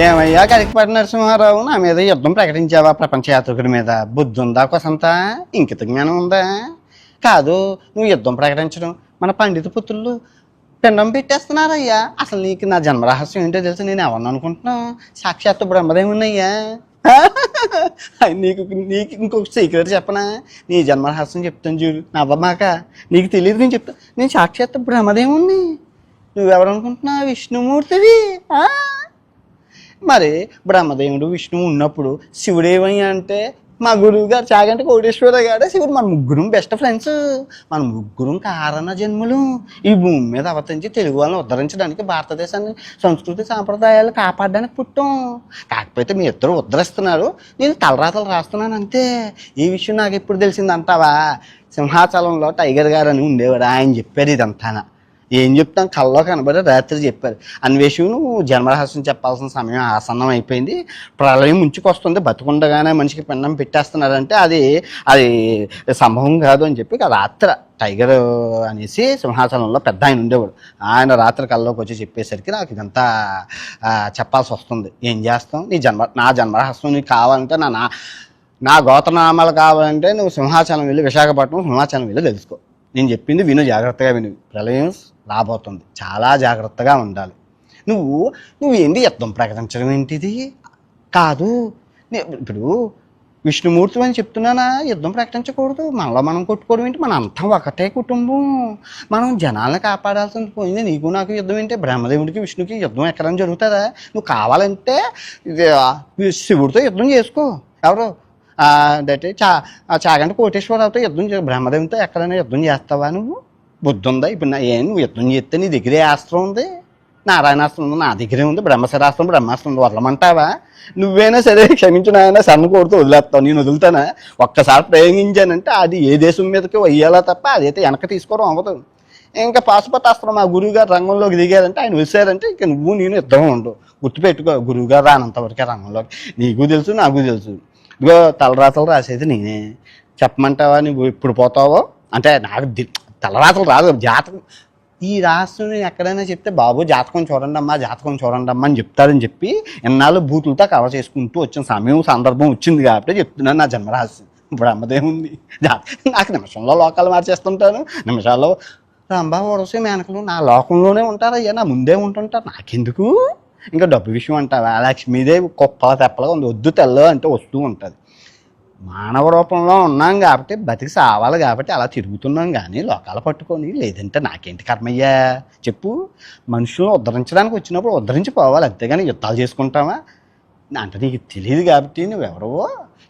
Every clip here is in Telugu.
ఏమయ్యా కరికపాటి నరసింహారావు, నా మీద యుద్ధం ప్రకటించావా? ప్రపంచ యాత్రికుడి మీద బుద్ధి ఉందా? కొసంతా ఇంకిత జ్ఞానం ఉందా? కాదు, నువ్వు యుద్ధం ప్రకటించడం మన పండిత పుత్రులు పిండం పెట్టేస్తున్నారయ్యా. అసలు నీకు నా జన్మరహస్యం ఏంటో తెలుసు. నేను ఎవరిని అనుకుంటున్నావు? సాక్షాత్తు బ్రహ్మదేవున్నయ్యా. నీకు నీకు ఇంకొక సీక్రెట్ చెప్పనా? నీ జన్మరహస్యం చెప్తాను చూడు, నవ్వమాక. నీకు తెలియదు, నేను చెప్తాను. నేను సాక్షాత్తు బ్రహ్మదేవుణ్ణి. నువ్వెవరు అనుకుంటున్నావు? విష్ణుమూర్తివి. మరి బ్రహ్మదేవుడు విష్ణువు ఉన్నప్పుడు శివుడేమయ్యా అంటే, మా గురువు గారు చాగంటి కోటేశ్వర గారు శివుడు. మన ముగ్గురం బెస్ట్ ఫ్రెండ్స్. మన ముగ్గురం కారణ జన్మలు ఈ భూమి మీద అవతరించి తెలుగు వాళ్ళని ఉద్ధరించడానికి, భారతదేశాన్ని సంస్కృతి సాంప్రదాయాలు కాపాడడానికి పుట్టాం. కాకపోతే మీ ఇద్దరు ఉద్ధరిస్తున్నారు, నేను తలరాతలు రాస్తున్నాను అంతే. ఈ విషయం నాకు ఎప్పుడు తెలిసిందంటావా? సింహాచలంలో టైగర్ గారు అని ఉండేవాడు, ఆయన చెప్పారు ఇదంతా. ఏం చెప్తాం, కల్లో కనబడి రాత్రి చెప్పారు. అన్వేషణ నువ్వు జన్మరహస్యం చెప్పాల్సిన సమయం ఆసన్నం అయిపోయింది. ప్రళయం ముంచుకొస్తుంది, బతుకుండగానే మనిషికి పిండం పెట్టేస్తున్నారంటే అది అది సంభవం కాదు అని చెప్పి రాత్రి టైగర్ అనేసి సింహాచలంలో పెద్ద ఆయన ఉండేవాడు. ఆయన రాత్రి కల్లోకి వచ్చి చెప్పేసరికి నాకు ఇదంతా చెప్పాల్సి వస్తుంది. ఏం చేస్తాం? నా జన్మరహస్యం నీకు కావాలంటే, నా గోత్రనామాలు కావాలంటే నువ్వు సింహాచలం వెళ్ళి, విశాఖపట్నం సింహాచలం వెళ్ళి తెలుసుకో. నేను చెప్పింది విను, జాగ్రత్తగా విను. ప్రళయం రాబోతుంది, చాలా జాగ్రత్తగా ఉండాలి. నువ్వు ఏంటి యుద్ధం ప్రకటించడం ఏంటిది? కాదు, ఇప్పుడు విష్ణుమూర్తి అని చెప్తున్నానా? యుద్ధం ప్రకటించకూడదు. మనలో మనం కొట్టుకోవడం ఏంటి? మన అంతా ఒకటే కుటుంబం. మనం జనాలను కాపాడాల్సింది పోయింది. నీకు నాకు యుద్ధం ఏంటి? బ్రహ్మదేవుడికి విష్ణుకి యుద్ధం ఎక్కడైనా జరుగుతుందా? నువ్వు కావాలంటే శివుడితో యుద్ధం చేసుకో. ఎవరు అంటే చాగంటి కోటేశ్వరరావుతో యుద్ధం బ్రహ్మదేవునితో ఎక్కడైనా యుద్ధం చేస్తావా? నువ్వు బుద్ధి ఉందా? ఇప్పుడు నువ్వు యుద్ధం చేస్తే నీ దగ్గరే అస్త్రం ఉంది, నారాయణాస్త్రం ఉంది, నా దగ్గరే ఉంది, బ్రహ్మశరాస్త్రం బ్రహ్మాస్త్రం ఉంది. వదలమంటావా? నువ్వేనా సరే క్షమించిన ఆయన సన్న కొడుతూ వదిలేస్తావు. నేను వదులుతానా? ఒక్కసారి ప్రయోగించానంటే అది ఏ దేశం మీదకి వయ్యాలా తప్ప అదైతే వెనక తీసుకోవడం అవ్వదు. ఇంకా పాశుపతాస్త్రం మా గురువుగారు రంగంలోకి దిగారంటే, ఆయన వచ్చారంటే ఇంకా నువ్వు నేను యుద్ధం ఉండవు. గుర్తుపెట్టుకో, గురువుగారు రానంతవరకే రంగంలోకి. నీకు తెలుసు, నాకు తెలుసు. ఇదిగో తలరాతలు రాసేది నేనే. చెప్పమంటావా? నువ్వు ఇప్పుడు పోతావో అంటే నాకు తలరాతలు రాదు, జాతకం. ఈ రాష్ట్రం నేను ఎక్కడైనా చెప్తే, బాబు జాతకం చూడండి అమ్మా, జాతకం చూడండి అమ్మా అని చెప్తారని చెప్పి ఎన్నాళ్ళు బూతులతో కవర్ చేసుకుంటూ వచ్చిన సమయం సందర్భం వచ్చింది కాబట్టి చెప్తున్నాను నా జన్మరహస్యం. ఇప్పుడు అమ్మదేముంది, నాకు నిమిషంలో లోకాలు మార్చేస్తుంటాను. నిమిషాల్లో రంభా వరసే మేనకలు నా లోకంలోనే ఉంటారయ్యా, నా ముందే ఉంటుంటారు. నాకెందుకు? ఇంకా డబ్బు విషయం అంటావా? లక్ష్మీదేవి కుప్పల తెప్పలుగా ఉంది, వద్దు తెల్ల అంటే వస్తూ ఉంటుంది. మానవ రూపంలో ఉన్నాం కాబట్టి, బతికి సావాలి కాబట్టి అలా తిరుగుతున్నాం. కానీ లోకాలు పట్టుకొని లేదంటే నాకేంటి కర్మయ్యా చెప్పు? మనుషులను ఉద్ధరించడానికి వచ్చినప్పుడు ఉద్ధరించిపోవాలి, అంతేగాని యుద్ధాలు చేసుకుంటావా? అంటే నీకు తెలియదు కాబట్టి నువ్వెవరో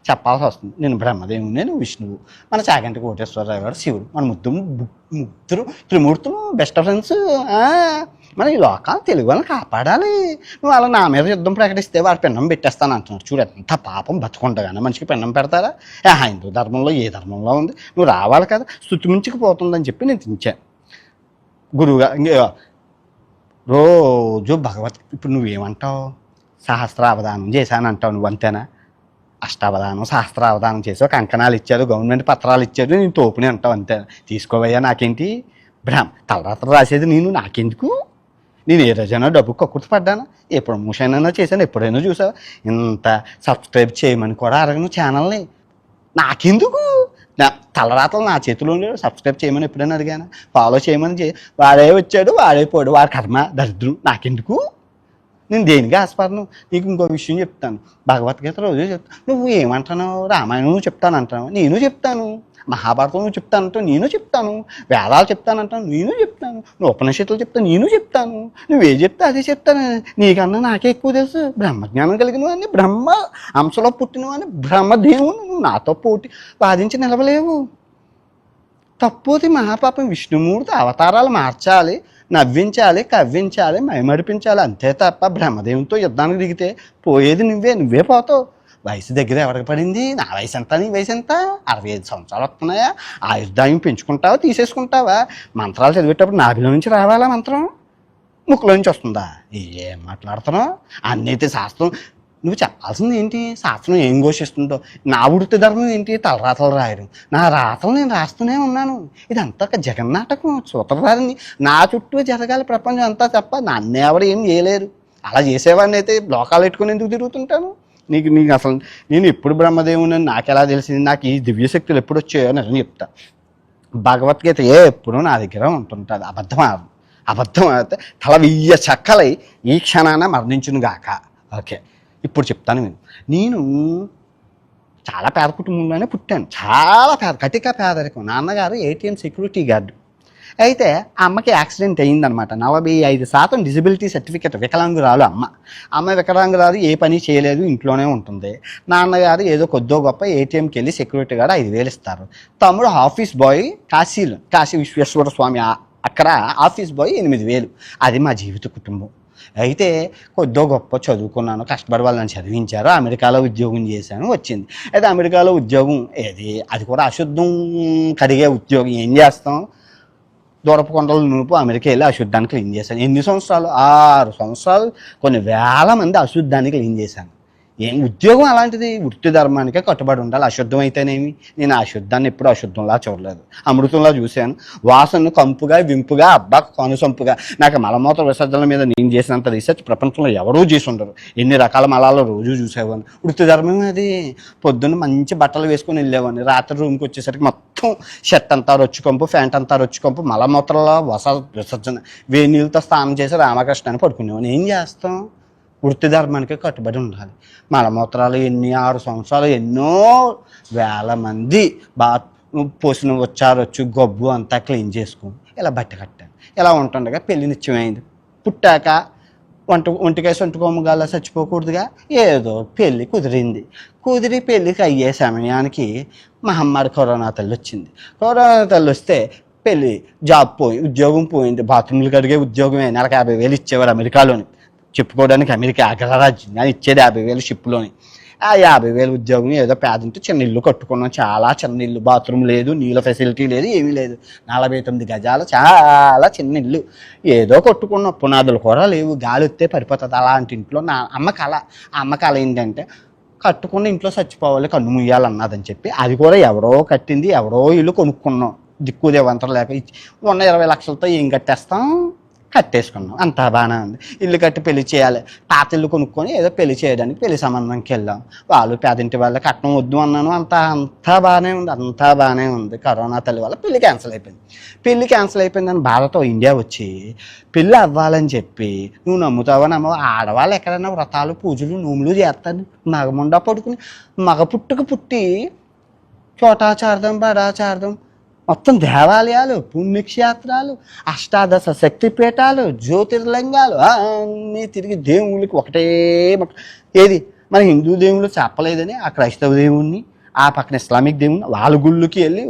చెప్పాల్సి వస్తుంది. నేను బ్రహ్మదేవుని, నువ్వు విష్ణువు, మన చాగంటి కోటేశ్వరరావు గారు శివుడు. మన ముగ్గురు త్రిమూర్తులు బెస్ట్ ఫ్రెండ్స్. మన ఈ లోకాలు తెలుగు వాళ్ళని కాపాడాలి. నువ్వు అలా నా మీద యుద్ధం ప్రకటిస్తే వాడు పిండం పెట్టేస్తాను అంటున్నాడు. చూడు ఎంత పాపం, బతుకుండగానే మనిషికి పిండం పెడతారా? హిందూ ధర్మంలో ఏ ధర్మంలో ఉంది? నువ్వు రావాలి కదా, స్తుతి మించుకుపోతుందని చెప్పి నేను తించాను. గురువుగా రోజు ఇప్పుడు నువ్వేమంటావు? సహస్రావధానం చేశానంటావు నువ్వు, అంతేనా? అష్టావధానం సహస్రావధానం చేసావు, కంకణాలు ఇచ్చారు, గవర్నమెంట్ పత్రాలు ఇచ్చారు, నేను తోపుని అంటావు, అంతేనా? తీసుకోవయ్యా, నాకేంటి? తలరాత్రి రాసేది నేను, నాకెందుకు? నేను ఏ రోజైనా డబ్బు కక్కుర్తి పడ్డాను? ఏ ప్రమోషన్ అయినా చేశాను? ఎప్పుడైనా చూసావు? ఇంత సబ్స్క్రైబ్ చేయమని కూడా అడగను ఛానల్ని. నాకెందుకు? తలరాతలు నా చేతిలో ఉండేవి. సబ్స్క్రైబ్ చేయమని ఎప్పుడైనా అడిగాను? ఫాలో చేయమని వాడే వచ్చాడు, వాడే పోయాడు, వాడి కర్మ దరిద్రం. నాకెందుకు? నేను దేనికి ఆస్పదను? నీకు ఇంకో విషయం చెప్తాను. భగవద్గీత రోజు చెప్తాను. నువ్వు ఏమంటాను? రామాయణం నువ్వు చెప్తాను అంటాను, నేను చెప్తాను. మహాభారతం నువ్వు చెప్తానంటావు, నేను చెప్తాను. వేదాలు చెప్తానంటాను, నేను చెప్తాను. నువ్వు ఉపనిషత్తులు చెప్తాను, నేను చెప్తాను. నువ్వే చెప్తా అదే చెప్తాను. నీకన్నా నాకే ఎక్కువ తెలుసు. బ్రహ్మజ్ఞానం కలిగిన వాడిని, బ్రహ్మ అంశలో పుట్టిన వాడిని, బ్రహ్మదేవుని. నువ్వు నాతో పోటీ వాదించి నిలవలేవు. తప్పుది మహాపాపం. విష్ణుమూర్తి అవతారాలు మార్చాలి, నవ్వించాలి, కవ్వించాలి, మైమరిపించాలి, అంతే తప్ప బ్రహ్మదేవునితో యుద్ధానికి దిగితే పోయేది నువ్వే పోతావు. వయసు దగ్గర ఎవరికి పడింది? నా వయసు ఎంత, నీ వయసు ఎంత? 65 సంవత్సరాలు వస్తున్నాయా? ఆయుర్దాయం పెంచుకుంటావా, తీసేసుకుంటావా? మంత్రాలు చదివేటప్పుడు నాభిలో నుంచి రావాలా మంత్రం? ముక్కులో నుంచి వస్తుందా? ఏం మాట్లాడుతున్నావు? అన్నైతే శాస్త్రం నువ్వు చెప్పాల్సింది ఏంటి? శాస్త్రం ఏం ఘోషిస్తుందో. నా వృత్తి ధర్మం ఏంటి? తలరాతలు రాయడం. నా రాతలు నేను రాస్తూనే ఉన్నాను. ఇదంతా ఒక జగన్నాటకం, సూత్రధారిని. నా చుట్టూ జరగాలి ప్రపంచం అంతా తప్ప నన్ను ఎవరు ఏం చేయలేరు. అలా చేసేవాడిని అయితే లోకాలు పెట్టుకుని ఎందుకు తిరుగుతుంటాను? నీకు నీకు అసలు నేను ఎప్పుడు బ్రహ్మదేవుని నాకు ఎలా తెలిసింది, నాకు ఈ దివ్యశక్తులు ఎప్పుడు వచ్చాయో అని చెప్తా. భగవద్గీత ఎప్పుడు నా దగ్గర ఉంటుంటుంది. అబద్ధం అయితే తల 1000 చక్కలై ఈ క్షణాన మరణించును గాక. ఓకే, ఇప్పుడు చెప్తాను నేను చాలా పేద కుటుంబంలోనే పుట్టాను. చాలా కటిక పేదరికం. నాన్నగారు ATM సెక్యూరిటీ గార్డు. అయితే ఆ అమ్మకి యాక్సిడెంట్ అయ్యిందనమాట. 45% డిజబిలిటీ సర్టిఫికెట్, వికలాంగురాలు అమ్మ వికలాంగురాలు, ఏ పని చేయలేదు, ఇంట్లోనే ఉంటుంది. నాన్నగారు ఏదో కొద్దో గొప్ప ATMకి వెళ్ళి సెక్యూరిటీ గార్డు 5,000 ఇస్తారు. తమ్ముడు ఆఫీస్ బాయ్ కాశీ విశ్వేశ్వర స్వామి అక్కడ ఆఫీస్ బాయ్ 8,000. అది మా జీవిత కుటుంబం. అయితే కొద్దో గొప్ప చదువుకున్నాను, కష్టపడి వాళ్ళని చదివించారు, అమెరికాలో ఉద్యోగం చేశాను, వచ్చింది. అయితే అమెరికాలో ఉద్యోగం అది కూడా అశుద్ధం కడిగే ఉద్యోగం. ఏం చేస్తాం, దూరపు కొండలు నునుపు అమెరికా వెళ్ళి అశుద్ధాన్ని క్లీన్ చేశాను. ఎన్ని సంవత్సరాలు? 6 సంవత్సరాలు కొన్ని వేల మంది అశుద్ధాన్ని క్లీన్ చేశాను. ఏం ఉద్యోగం అలాంటిది, వృత్తి ధర్మానికే కట్టుబడి ఉండాలి. అశుద్ధం అయితేనేమి, నేను అశుద్ధాన్ని ఎప్పుడు అశుద్ధంలా చూడలేదు, అమృతంలా చూశాను. వాసన కంపుగా వింపుగా, అబ్బా కనుసంపుగా. నాకు మలమూత్ర విసర్జన మీద నేను చేసినంత రీసెర్చ్ ప్రపంచంలో ఎవరూ చేసి ఉండరు. ఎన్ని రకాల మలాలు రోజు చూసేవాడిని. వృత్తి ధర్మం అది. పొద్దున్న మంచి బట్టలు వేసుకొని వెళ్ళేవాడిని, రాత్రి రూమ్కి వచ్చేసరికి మొత్తం షర్ట్ అంతా రొచ్చుకంపు, ప్యాంట్ అంతా రొచ్చుకంపు, మలమూత్రలో విసర్జన, వేడి నీళ్ళతో స్నానం చేసి రామకృష్ణ అని పడుకునేవాడిని. ఏం చేస్తాం, వృత్తి ధర్మానికి కట్టుబడి ఉండాలి. మలమూత్రాలు 6 సంవత్సరాలు ఎన్నో వేల మంది పోసిన వచ్చారొచ్చు గబ్బు అంతా క్లీన్ చేసుకుని ఇలా బట్ట కట్టాను. ఇలా ఉంటుండగా పెళ్లి నిత్యమైంది. పుట్టాక ఒంటికాయ సొంటుకోమగాల చచ్చిపోకూడదుగా, ఏదో పెళ్ళి కుదిరి పెళ్ళికి అయ్యే సమయానికి మహమ్మారి కరోనా తల్లి వచ్చింది. కరోనా తల్లి వస్తే పెళ్ళి జాబ్ ఉద్యోగం పోయింది. బాత్రూమ్లు కడిగే ఉద్యోగమే. నెలకు 50,000 ఇచ్చేవారు అమెరికాలోని. చెప్పుకోవడానికి అమెరికా అగ్రరాజ్యం, కానీ ఇచ్చేది 50,000 షిప్లోని. ఆ 50,000 ఉద్యోగం ఏదో పేదంటే చిన్న ఇల్లు కట్టుకున్నాం, చాలా చిన్న ఇల్లు, బాత్రూమ్ లేదు, నీళ్ళ ఫెసిలిటీ లేదు, ఏమీ లేదు. 49 గజాలు, చాలా చిన్న ఇల్లు ఏదో కట్టుకున్నాం. పునాదులు కూడా లేవు, గాలి వస్తే పడిపోతుంది. అలాంటి ఇంట్లో నా అమ్మ కళ ఏంటంటే కట్టుకున్న ఇంట్లో చచ్చిపోవాలి, కన్ను ముయ్యాలన్నదని చెప్పి, అది కూడా ఎవరో కట్టింది, ఎవరో ఇల్లు కొనుక్కున్నాం. దిక్కుదేవంతరం లేక ఉన్న 20 లక్షలతో ఏం కట్టేసుకున్నాం. అంతా బాగానే ఉంది. ఇల్లు కట్టి పెళ్లి చేయాలి. పాత ఇల్లు కొనుక్కొని ఏదో పెళ్లి చేయడానికి పెళ్లి సంబంధంకి వెళ్ళాం. వాళ్ళు పేదింటి వాళ్ళకి కట్నం వద్దు అన్నాను. అంతా బాగానే ఉంది. కరోనా తల్లి వల్ల పెళ్లి క్యాన్సిల్ అయిపోయిందని బాధతో ఇండియా వచ్చి పెళ్ళి అవ్వాలని చెప్పి, నువ్వు నమ్ముతావా నమ్మవా, ఆడవాళ్ళు ఎక్కడైనా వ్రతాలు పూజలు నోములు చేస్తారు. మగముండా పడుకుని మగ పుట్టి చోటాచార్థం బడాచార్థం మొత్తం దేవాలయాలు, పుణ్యక్షేత్రాలు, అష్టాదశ శక్తిపీఠాలు, జ్యోతిర్లింగాలు అన్నీ తిరిగి దేవుళ్ళకి ఒకటే ఏది మన హిందూ దేవుళ్ళు చెప్పలేదని ఆ క్రైస్తవ దేవుణ్ణి, ఆ పక్కన ఇస్లామిక్ దేవుణ్ణి, వాళ్ళ గుళ్ళకి వెళ్ళి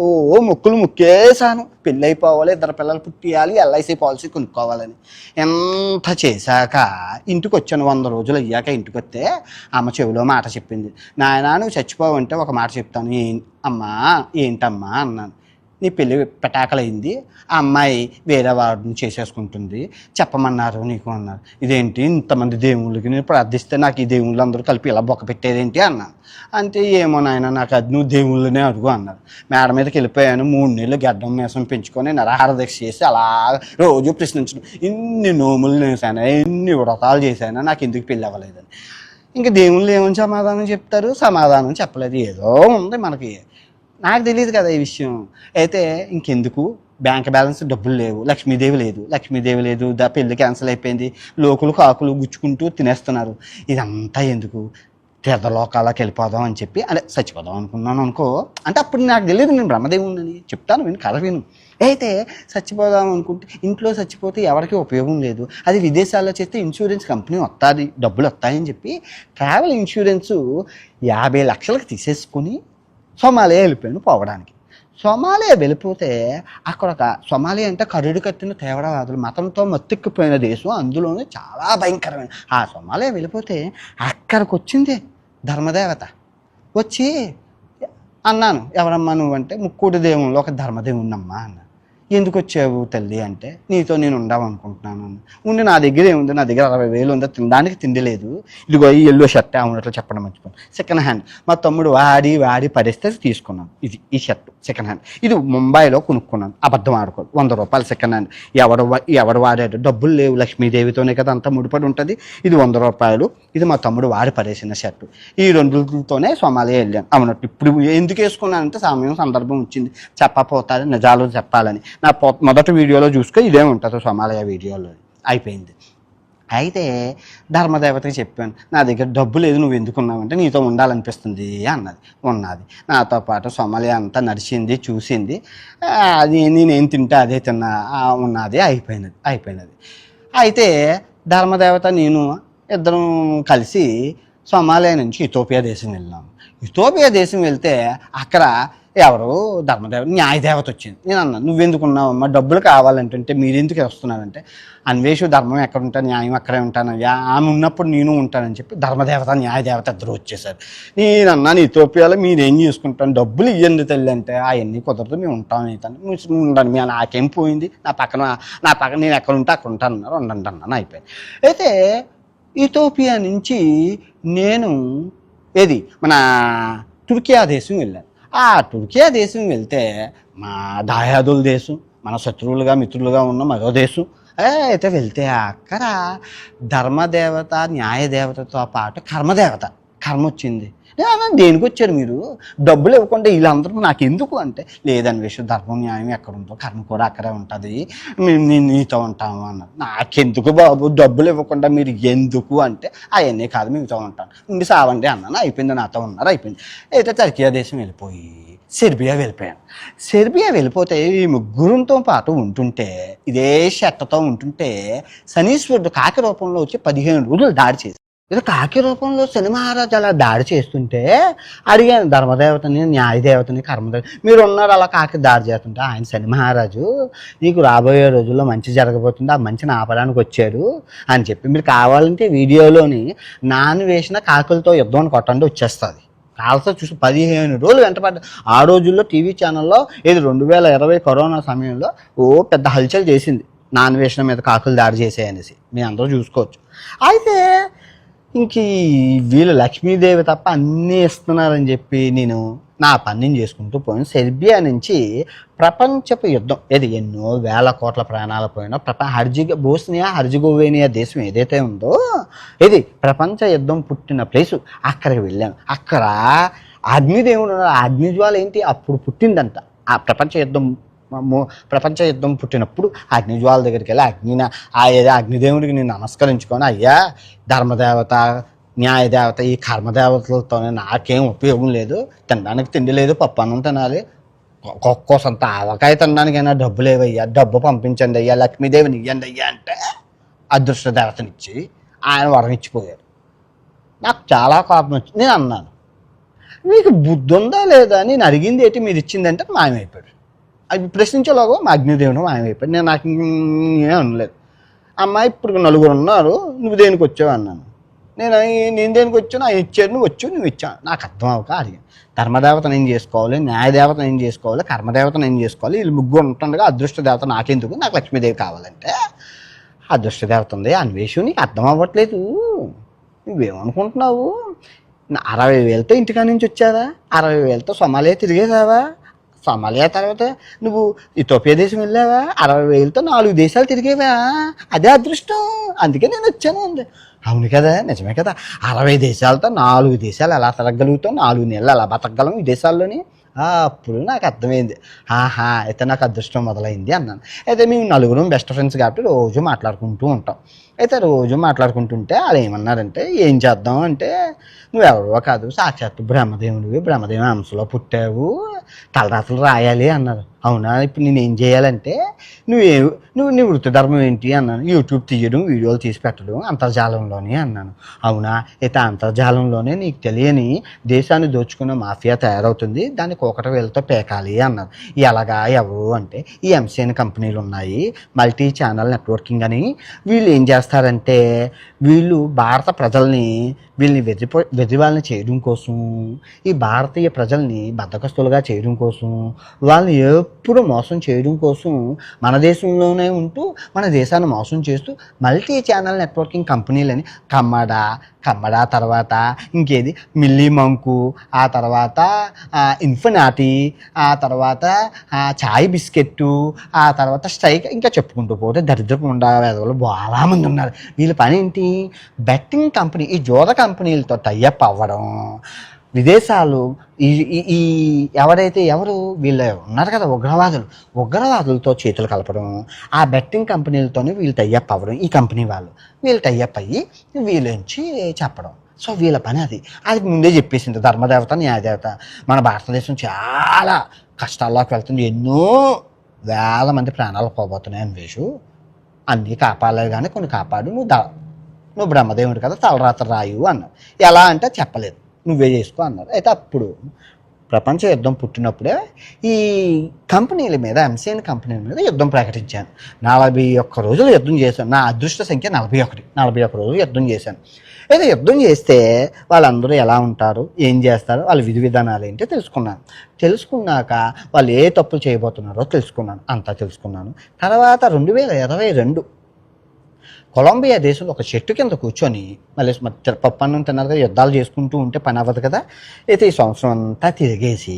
మొక్కులు మొక్కేశాను. పెళ్ళి అయిపోవాలి, 2 పిల్లలు పుట్టియాలి, LIC పాలసీ కొనుక్కోవాలని. ఎంత చేశాక ఇంటికి వచ్చాను. 100 రోజులు అయ్యాక ఇంటికి వస్తే అమ్మ చెవిలో మాట చెప్పింది. నాయనా నువ్వు చచ్చిపోవంటే ఒక మాట చెప్తాను. ఏంటమ్మా అన్నాను. నీ పెళ్ళి పెటాకలైంది, ఆ అమ్మాయి వేరే వాడిని చేసేసుకుంటుంది, చెప్పమన్నారు నీకు అన్నారు. ఇదేంటి ఇంతమంది దేవుళ్ళకి నేను ప్రార్థిస్తే నాకు ఈ దేవుళ్ళు అందరూ కలిపి ఇలా బొక్క పెట్టేదేంటి అన్నాను. అంటే ఏమో నాయన నాకు అది నువ్వు దేవుళ్ళనే అడుగు అన్నారు. మేడ మీదకి వెళ్ళిపోయాను. 3 నెలలు గడ్డం మీసం పెంచుకొని నరహార దీక్ష చేసి అలా రోజు ప్రశ్నించడం. ఇన్ని నోములు చేశాను, ఎన్ని వ్రతాలు చేశాను, నాకు ఎందుకు పెళ్ళి అవ్వలేదని. ఇంకా దేవుళ్ళు ఏమని సమాధానం చెప్తారు? సమాధానం చెప్పలేదు. ఏదో ఉంది మనకి, నాకు తెలియదు కదా ఈ విషయం. అయితే ఇంకెందుకు, బ్యాంక్ బ్యాలెన్స్ డబ్బులు లేవు, లక్ష్మీదేవి లేదు, పెళ్ళి క్యాన్సిల్ అయిపోయింది, లోకులు కాకులు గుచ్చుకుంటూ తినేస్తున్నారు. ఇదంతా ఎందుకు, తీర్థలోకాలకు వెళ్ళిపోదాం అని చెప్పి అదే చచ్చిపోదాం అనుకున్నాను అనుకో. అంటే అప్పుడు నాకు తెలియదు నేను బ్రహ్మదేవుని చెప్తాను, కథ విను. అయితే చచ్చిపోదాం అనుకుంటే ఇంట్లో చచ్చిపోతే ఎవరికి ఉపయోగం లేదు. అది విదేశాల్లో చేస్తే ఇన్సూరెన్స్ కంపెనీ వస్తుంది, డబ్బులు వస్తాయని చెప్పి ట్రావెల్ ఇన్సూరెన్సు 50 లక్షలకు తీసేసుకొని సోమాలియా వెళ్ళిపోయాను పోవడానికి. సోమాలియా వెళ్ళిపోతే అక్కడ సోమాలియా అంటే కరుడు కట్టిన తీవ్రవాదులు, మతంతో మత్తెక్కిపోయిన దేశం, అందులోనే చాలా భయంకరమైన. ఆ సోమాలియా వెళ్ళిపోతే అక్కడికి వచ్చింది ధర్మదేవత. వచ్చి అన్నాను, ఎవరమ్మా నువ్వంటే, ముక్కుడి దేవుళ్ళు ఒక ధర్మదేవున్నమ్మా అన్నాను. ఎందుకు వచ్చావు తల్లి అంటే, నీతో నేను ఉండాలనుకుంటున్నాను. ఉండి నా దగ్గర ఏముంది, నా దగ్గర 60,000 ఉందా, తినడానికి తిండి లేదు, ఇదిగో ఈ ఎల్లో షర్ట్ ఉన్నట్లు చెప్పడం మర్చిపోయాను, సెకండ్ హ్యాండ్, మా తమ్ముడు వాడి పడేస్తే తీసుకున్నాను. ఈ షర్టు సెకండ్ హ్యాండ్. ఇది ముంబైలో కొనుక్కున్నాను, అబద్ధం ఆడుకోదు. 100 రూపాయలు సెకండ్ హ్యాండ్. ఎవడు వాడాడు, డబ్బులు లేవు, లక్ష్మీదేవితోనే కదా అంతా ముడిపడి ఉంటుంది. ఇది 100 రూపాయలు. ఇది మా తమ్ముడు వాడి పడేసిన షర్టు. ఈ రెండుతోనే సోమాలియా వెళ్ళాను. అవునట్టు ఇప్పుడు ఎందుకు వేసుకున్నానంటే సమయం సందర్భం వచ్చింది, చెప్పపోతాది నిజాలు చెప్పాలని. నా మొదటి వీడియోలో చూసుకో, ఇదే ఉంటుంది సోమాలియా వీడియోలో. అయిపోయింది. అయితే ధర్మదేవతకి చెప్పాను, నా దగ్గర డబ్బు లేదు, నువ్వు ఎందుకున్నావంటే నీతో ఉండాలనిపిస్తుంది అన్నది. ఉన్నది నాతో పాటు సోమాలియా అంతా నడిచింది, చూసింది. అది నేనేం తింటే అదే తిన్నా, ఉన్నది. అయిపోయినది. అయితే ధర్మదేవత నేను ఇద్దరం కలిసి సోమాలియా నుంచి ఇథోపియా దేశం వెళ్ళాము. ఇథోపియా దేశం వెళ్తే అక్కడ ఎవరు న్యాయదేవత వచ్చింది. నేను అన్నాను, నువ్వెందుకున్నావమ్మా, డబ్బులు కావాలంటే మీరెందుకు వస్తున్నారంటే, అన్వేషు ధర్మం ఎక్కడ ఉంటాను, న్యాయం అక్కడే ఉంటానయ్యా, ఆమె ఉన్నప్పుడు నేను ఉంటానని చెప్పి ధర్మదేవత న్యాయదేవత ఇద్దరు వచ్చేసారు. నేను అన్నాను, ఇథోపియాలో మీరేం చేసుకుంటాను, డబ్బులు ఇవ్వండి తల్లి అంటే, అవన్నీ కుదరదు, మేము ఉంటాం అవుతాను, ఉండండి, మేము నాకేం పోయింది, నా పక్కన నేను ఎక్కడ ఉంటే అక్కడ ఉంటాను అన్నారు. ఉండండి అన్నాను. అయిపోయింది. అయితే ఇథోపియా నుంచి నేను మన తుర్కియా దేశం వెళ్ళాను. ఆ తుర్కియా దేశం వెళ్తే మా దాయాదుల దేశం, మన శత్రువులుగా మిత్రులుగా ఉన్న మరో దేశం. అయితే వెళ్తే అక్కడ ధర్మదేవత న్యాయదేవతతో పాటు కర్మ వచ్చింది. దేనికి వచ్చారు మీరు, డబ్బులు ఇవ్వకుండా వీళ్ళందరూ నాకు ఎందుకు అంటే, లేదన్వేషు ధర్మం న్యాయం ఎక్కడ ఉందో కర్మ కూడా అక్కడే ఉంటుంది, మేము నీతో ఉంటాము అన్నారు. నాకెందుకు బాబు, డబ్బులు ఇవ్వకుండా మీరు ఎందుకు అంటే, అవన్నీ కాదు మీతో ఉంటాను, ఇంక సావండి అన్నాను. అయిపోయింది, నాతో ఉన్నారు. అయిపోయింది. అయితే టర్కియా దేశం వెళ్ళిపోయి సెర్బియా వెళ్ళిపోయాను. సెర్బియా వెళ్ళిపోతే ఈ ముగ్గురుతో పాటు ఉంటుంటే, ఇదే షర్ట్తో ఉంటుంటే శనీశ్వరుడు కాకి రూపంలో వచ్చి 15 రోజులు దాడి చేసి, ఏదో కాకి రూపంలో శని మహారాజు అలా దాడి చేస్తుంటే అడిగాను ధర్మదేవతని, న్యాయదేవతని, కర్మదేవత, మీరు ఉన్నారు అలా కాకి దాడి చేస్తుంటే, ఆయన శని మహారాజు నీకు రాబోయే రోజుల్లో మంచి జరగబోతుంది, ఆ మంచిని ఆపడానికి వచ్చారు అని చెప్పి, మీరు కావాలంటే వీడియోలోని నాన్ వేసిన కాకులతో యుద్ధం కొట్టండి వచ్చేస్తుంది. కాల్తో చూసి 15 రోజులు వెంటపడ్డ. ఆ రోజుల్లో టీవీ ఛానల్లో 2020 కరోనా సమయంలో పెద్ద హల్చల్ చేసింది, నాన్ వేసిన మీద కాకులు దాడి చేసేయనేసి. మీ అందరూ చూసుకోవచ్చు. అయితే ఇంక వీళ్ళు లక్ష్మీదేవి తప్ప అన్నీ ఇస్తున్నారని చెప్పి నేను నా పని చేసుకుంటూ పోయాను. సెర్బియా నుంచి ప్రపంచపు యుద్ధం ఎన్నో వేల కోట్ల ప్రాణాలు పోయినా బోస్నియా హెర్జగోవినా దేశం ఏదైతే ఉందో ప్రపంచ యుద్ధం పుట్టిన ప్లేసు. అక్కడికి వెళ్ళాను. అక్కడ అగ్నిదేవుడు, అగ్నిజ్వాల ఏంటి అప్పుడు పుట్టిందంట. ఆ ప్రపంచ యుద్ధం పుట్టినప్పుడు అగ్నిజ్వాల దగ్గరికి వెళ్ళి అగ్నిదేవుడికి నేను నమస్కరించుకొని, అయ్యా ధర్మదేవత న్యాయదేవత ఈ కర్మదేవతలతోనే నాకేం ఉపయోగం లేదు, తినడానికి తిండి లేదు, పప్పు అన్నం తినాలి, ఒక్కోసంత ఆవకాయ తినడానికైనా డబ్బు లేవయ్యా, డబ్బు పంపించండి అయ్యా, లక్ష్మీదేవిని ఇవ్వండి అయ్యా అంటే అదృష్ట దేవతనిచ్చి ఆయన వరం ఇచ్చిపోయారు. నాకు చాలా కోపం వచ్చింది. నేను అన్నాను, మీకు బుద్ధి ఉందా లేదా, నేను అడిగింది ఏంటి, మీరు ఇచ్చిందంటే మాయమైపోయాడు. అది ప్రశ్నించేలాగో మా అగ్నిదేవుడు మాయమైపోయాడు. నాకు ఏం అనలేదు. అమ్మాయి ఇప్పుడు 4 ఉన్నారు, నువ్వు దేనికి వచ్చావు అన్నాను. నేను దేనికి వచ్చాను, ఆయన ఇచ్చారు, నువ్వు ఇచ్చాను. నాకు అర్థం అవ్వక అడిగాను, ధర్మదేవతను ఏం చేసుకోవాలి, న్యాయదేవతను ఏం చేసుకోవాలి, కర్మదేవతను ఏం చేసుకోవాలి, వీళ్ళు ముగ్గురు ఉంటుండగా అదృష్ట దేవత నాకెందుకు, నాకు లక్ష్మీదేవి కావాలంటే, అదృష్ట దేవత ఉంది అన్వేషు, నీకు అర్థం అవ్వట్లేదు, నువ్వేమనుకుంటున్నావు, 60,000తో ఇంటికా నుంచి వచ్చావా, 60,000తో సోమాలియా తిరిగేసావా, సోమాలియా తర్వాత నువ్వు ఇథోపియా దేశం వెళ్ళావా, 60,000తో 4 దేశాలు తిరిగేవా, అదే అదృష్టం, అందుకే నేను వచ్చాను అంది. అవును కదా, నిజమే కదా, 60 దేశాలతో 4 దేశాలు ఎలా తిరగలుగుతాం, 4 నెలలు ఎలా బతకగలం ఈ దేశాల్లోని. అప్పుడు నాకు అర్థమైంది, అయితే నాకు అదృష్టం మొదలైంది అన్నాను. అయితే మేము 4 బెస్ట్ ఫ్రెండ్స్ కాబట్టి రోజు మాట్లాడుకుంటూ ఉంటాం. అయితే రోజు మాట్లాడుకుంటుంటే వాళ్ళు ఏమన్నారంటే, ఏం చేద్దాం అంటే, నువ్వెవరో కాదు, సాక్షాత్తు బ్రహ్మదేవుడివి, బ్రహ్మదేవుని అంశలో పుట్టావు, తలరాతలు రాయాలి అన్నారు. అవునా, ఇప్పుడు నేను ఏం చేయాలంటే, నువ్వు నీ వృత్తి ధర్మం ఏంటి అన్నాను. యూట్యూబ్ తీయడం, వీడియోలు తీసి పెట్టడం అంతర్జాలంలోనే అన్నాను. అవునా, అయితే అంతర్జాలంలోనే నీకు తెలియని దేశాన్ని దోచుకున్న మాఫియా తయారవుతుంది, దాన్ని 1,000తో పేకాలి అన్నారు. ఎలాగా, ఎవరు అంటే, ఈ ఎంసీఎన్ కంపెనీలు ఉన్నాయి, మల్టీ ఛానల్ నెట్వర్కింగ్ అని. వీళ్ళు ఏం చేస్తారంటే, వీళ్ళు భారత ప్రజల్ని వీళ్ళని వెర్రివాళ్ళని చేయడం కోసం, ఈ భారతీయ ప్రజల్ని బద్దకస్తులుగా చేయడం కోసం వాళ్ళని ఎప్పుడు మోసం చేయడం కోసం మన దేశంలోనే ఉంటూ మన దేశాన్ని మోసం చేస్తూ మల్టీ ఛానల్ నెట్వర్కింగ్ కంపెనీలని కమ్మడా తర్వాత ఇంకేది మిల్లీ మంకు, ఆ తర్వాత ఇన్ఫినాటి, ఆ తర్వాత చాయ్ బిస్కెట్టు, ఆ తర్వాత స్ట్రైక్, ఇంకా చెప్పుకుంటూ పోతే దరిద్రపు ఉండేవాళ్ళు చాలామంది ఉన్నారు. వీళ్ళ పని ఏంటి? బెట్టింగ్ కంపెనీ, ఈ జోద కంపెనీలతో టైఅప్ అవ్వడం, విదేశాలు ఈ ఎవరు వీళ్ళు ఉన్నారు కదా ఉగ్రవాదులతో చేతులు కలపడం, ఆ బెట్టింగ్ కంపెనీలతోనే వీళ్ళు టైఅప్ అవ్వడం. ఈ కంపెనీ వీళ్ళు టైఅప్ అయ్యి వీళ్ళంచి చెప్పడం. సో వీళ్ళ పని అది ముందే చెప్పేసింది. ధర్మదేవత, న్యాయదేవత. మన భారతదేశం చాలా కష్టాల్లోకి వెళ్తుంది. ఎన్నో వేల మంది ప్రాణాలు పోబోతున్నాయి అన్వేషు. అన్నీ కాపాడలేదు కానీ కొన్ని కాపాడు. నువ్వు బ్రహ్మదేవుడు కదా, తలరాత రాయు అన్నారు. ఎలా అంటే చెప్పలేదు, నువ్వే చేసుకో అన్నారు. అయితే అప్పుడు ప్రపంచ యుద్ధం పుట్టినప్పుడే ఈ కంపెనీల మీద, ఎంసీఎన్ కంపెనీల మీద యుద్ధం ప్రకటించాను. 41 రోజులు యుద్ధం చేశాను. నా అదృష్ట సంఖ్య 41 రోజులు యుద్ధం చేశాను. అయితే యుద్ధం చేస్తే వాళ్ళందరూ ఎలా ఉంటారు, ఏం చేస్తారు, వాళ్ళ విధి విధానాలు ఏంటో తెలుసుకున్నాక వాళ్ళు ఏ తప్పులు చేయబోతున్నారో అంతా తెలుసుకున్నాను. తర్వాత 2022 కొలంబియా దేశంలో ఒక చెట్టు కింద కూర్చొని మళ్ళీ పప్పు అన్నం తిన్నారు కదా, యుద్ధాలు చేసుకుంటూ ఉంటే పని అవ్వదు కదా. అయితే ఈ సంవత్సరం అంతా తిరిగేసి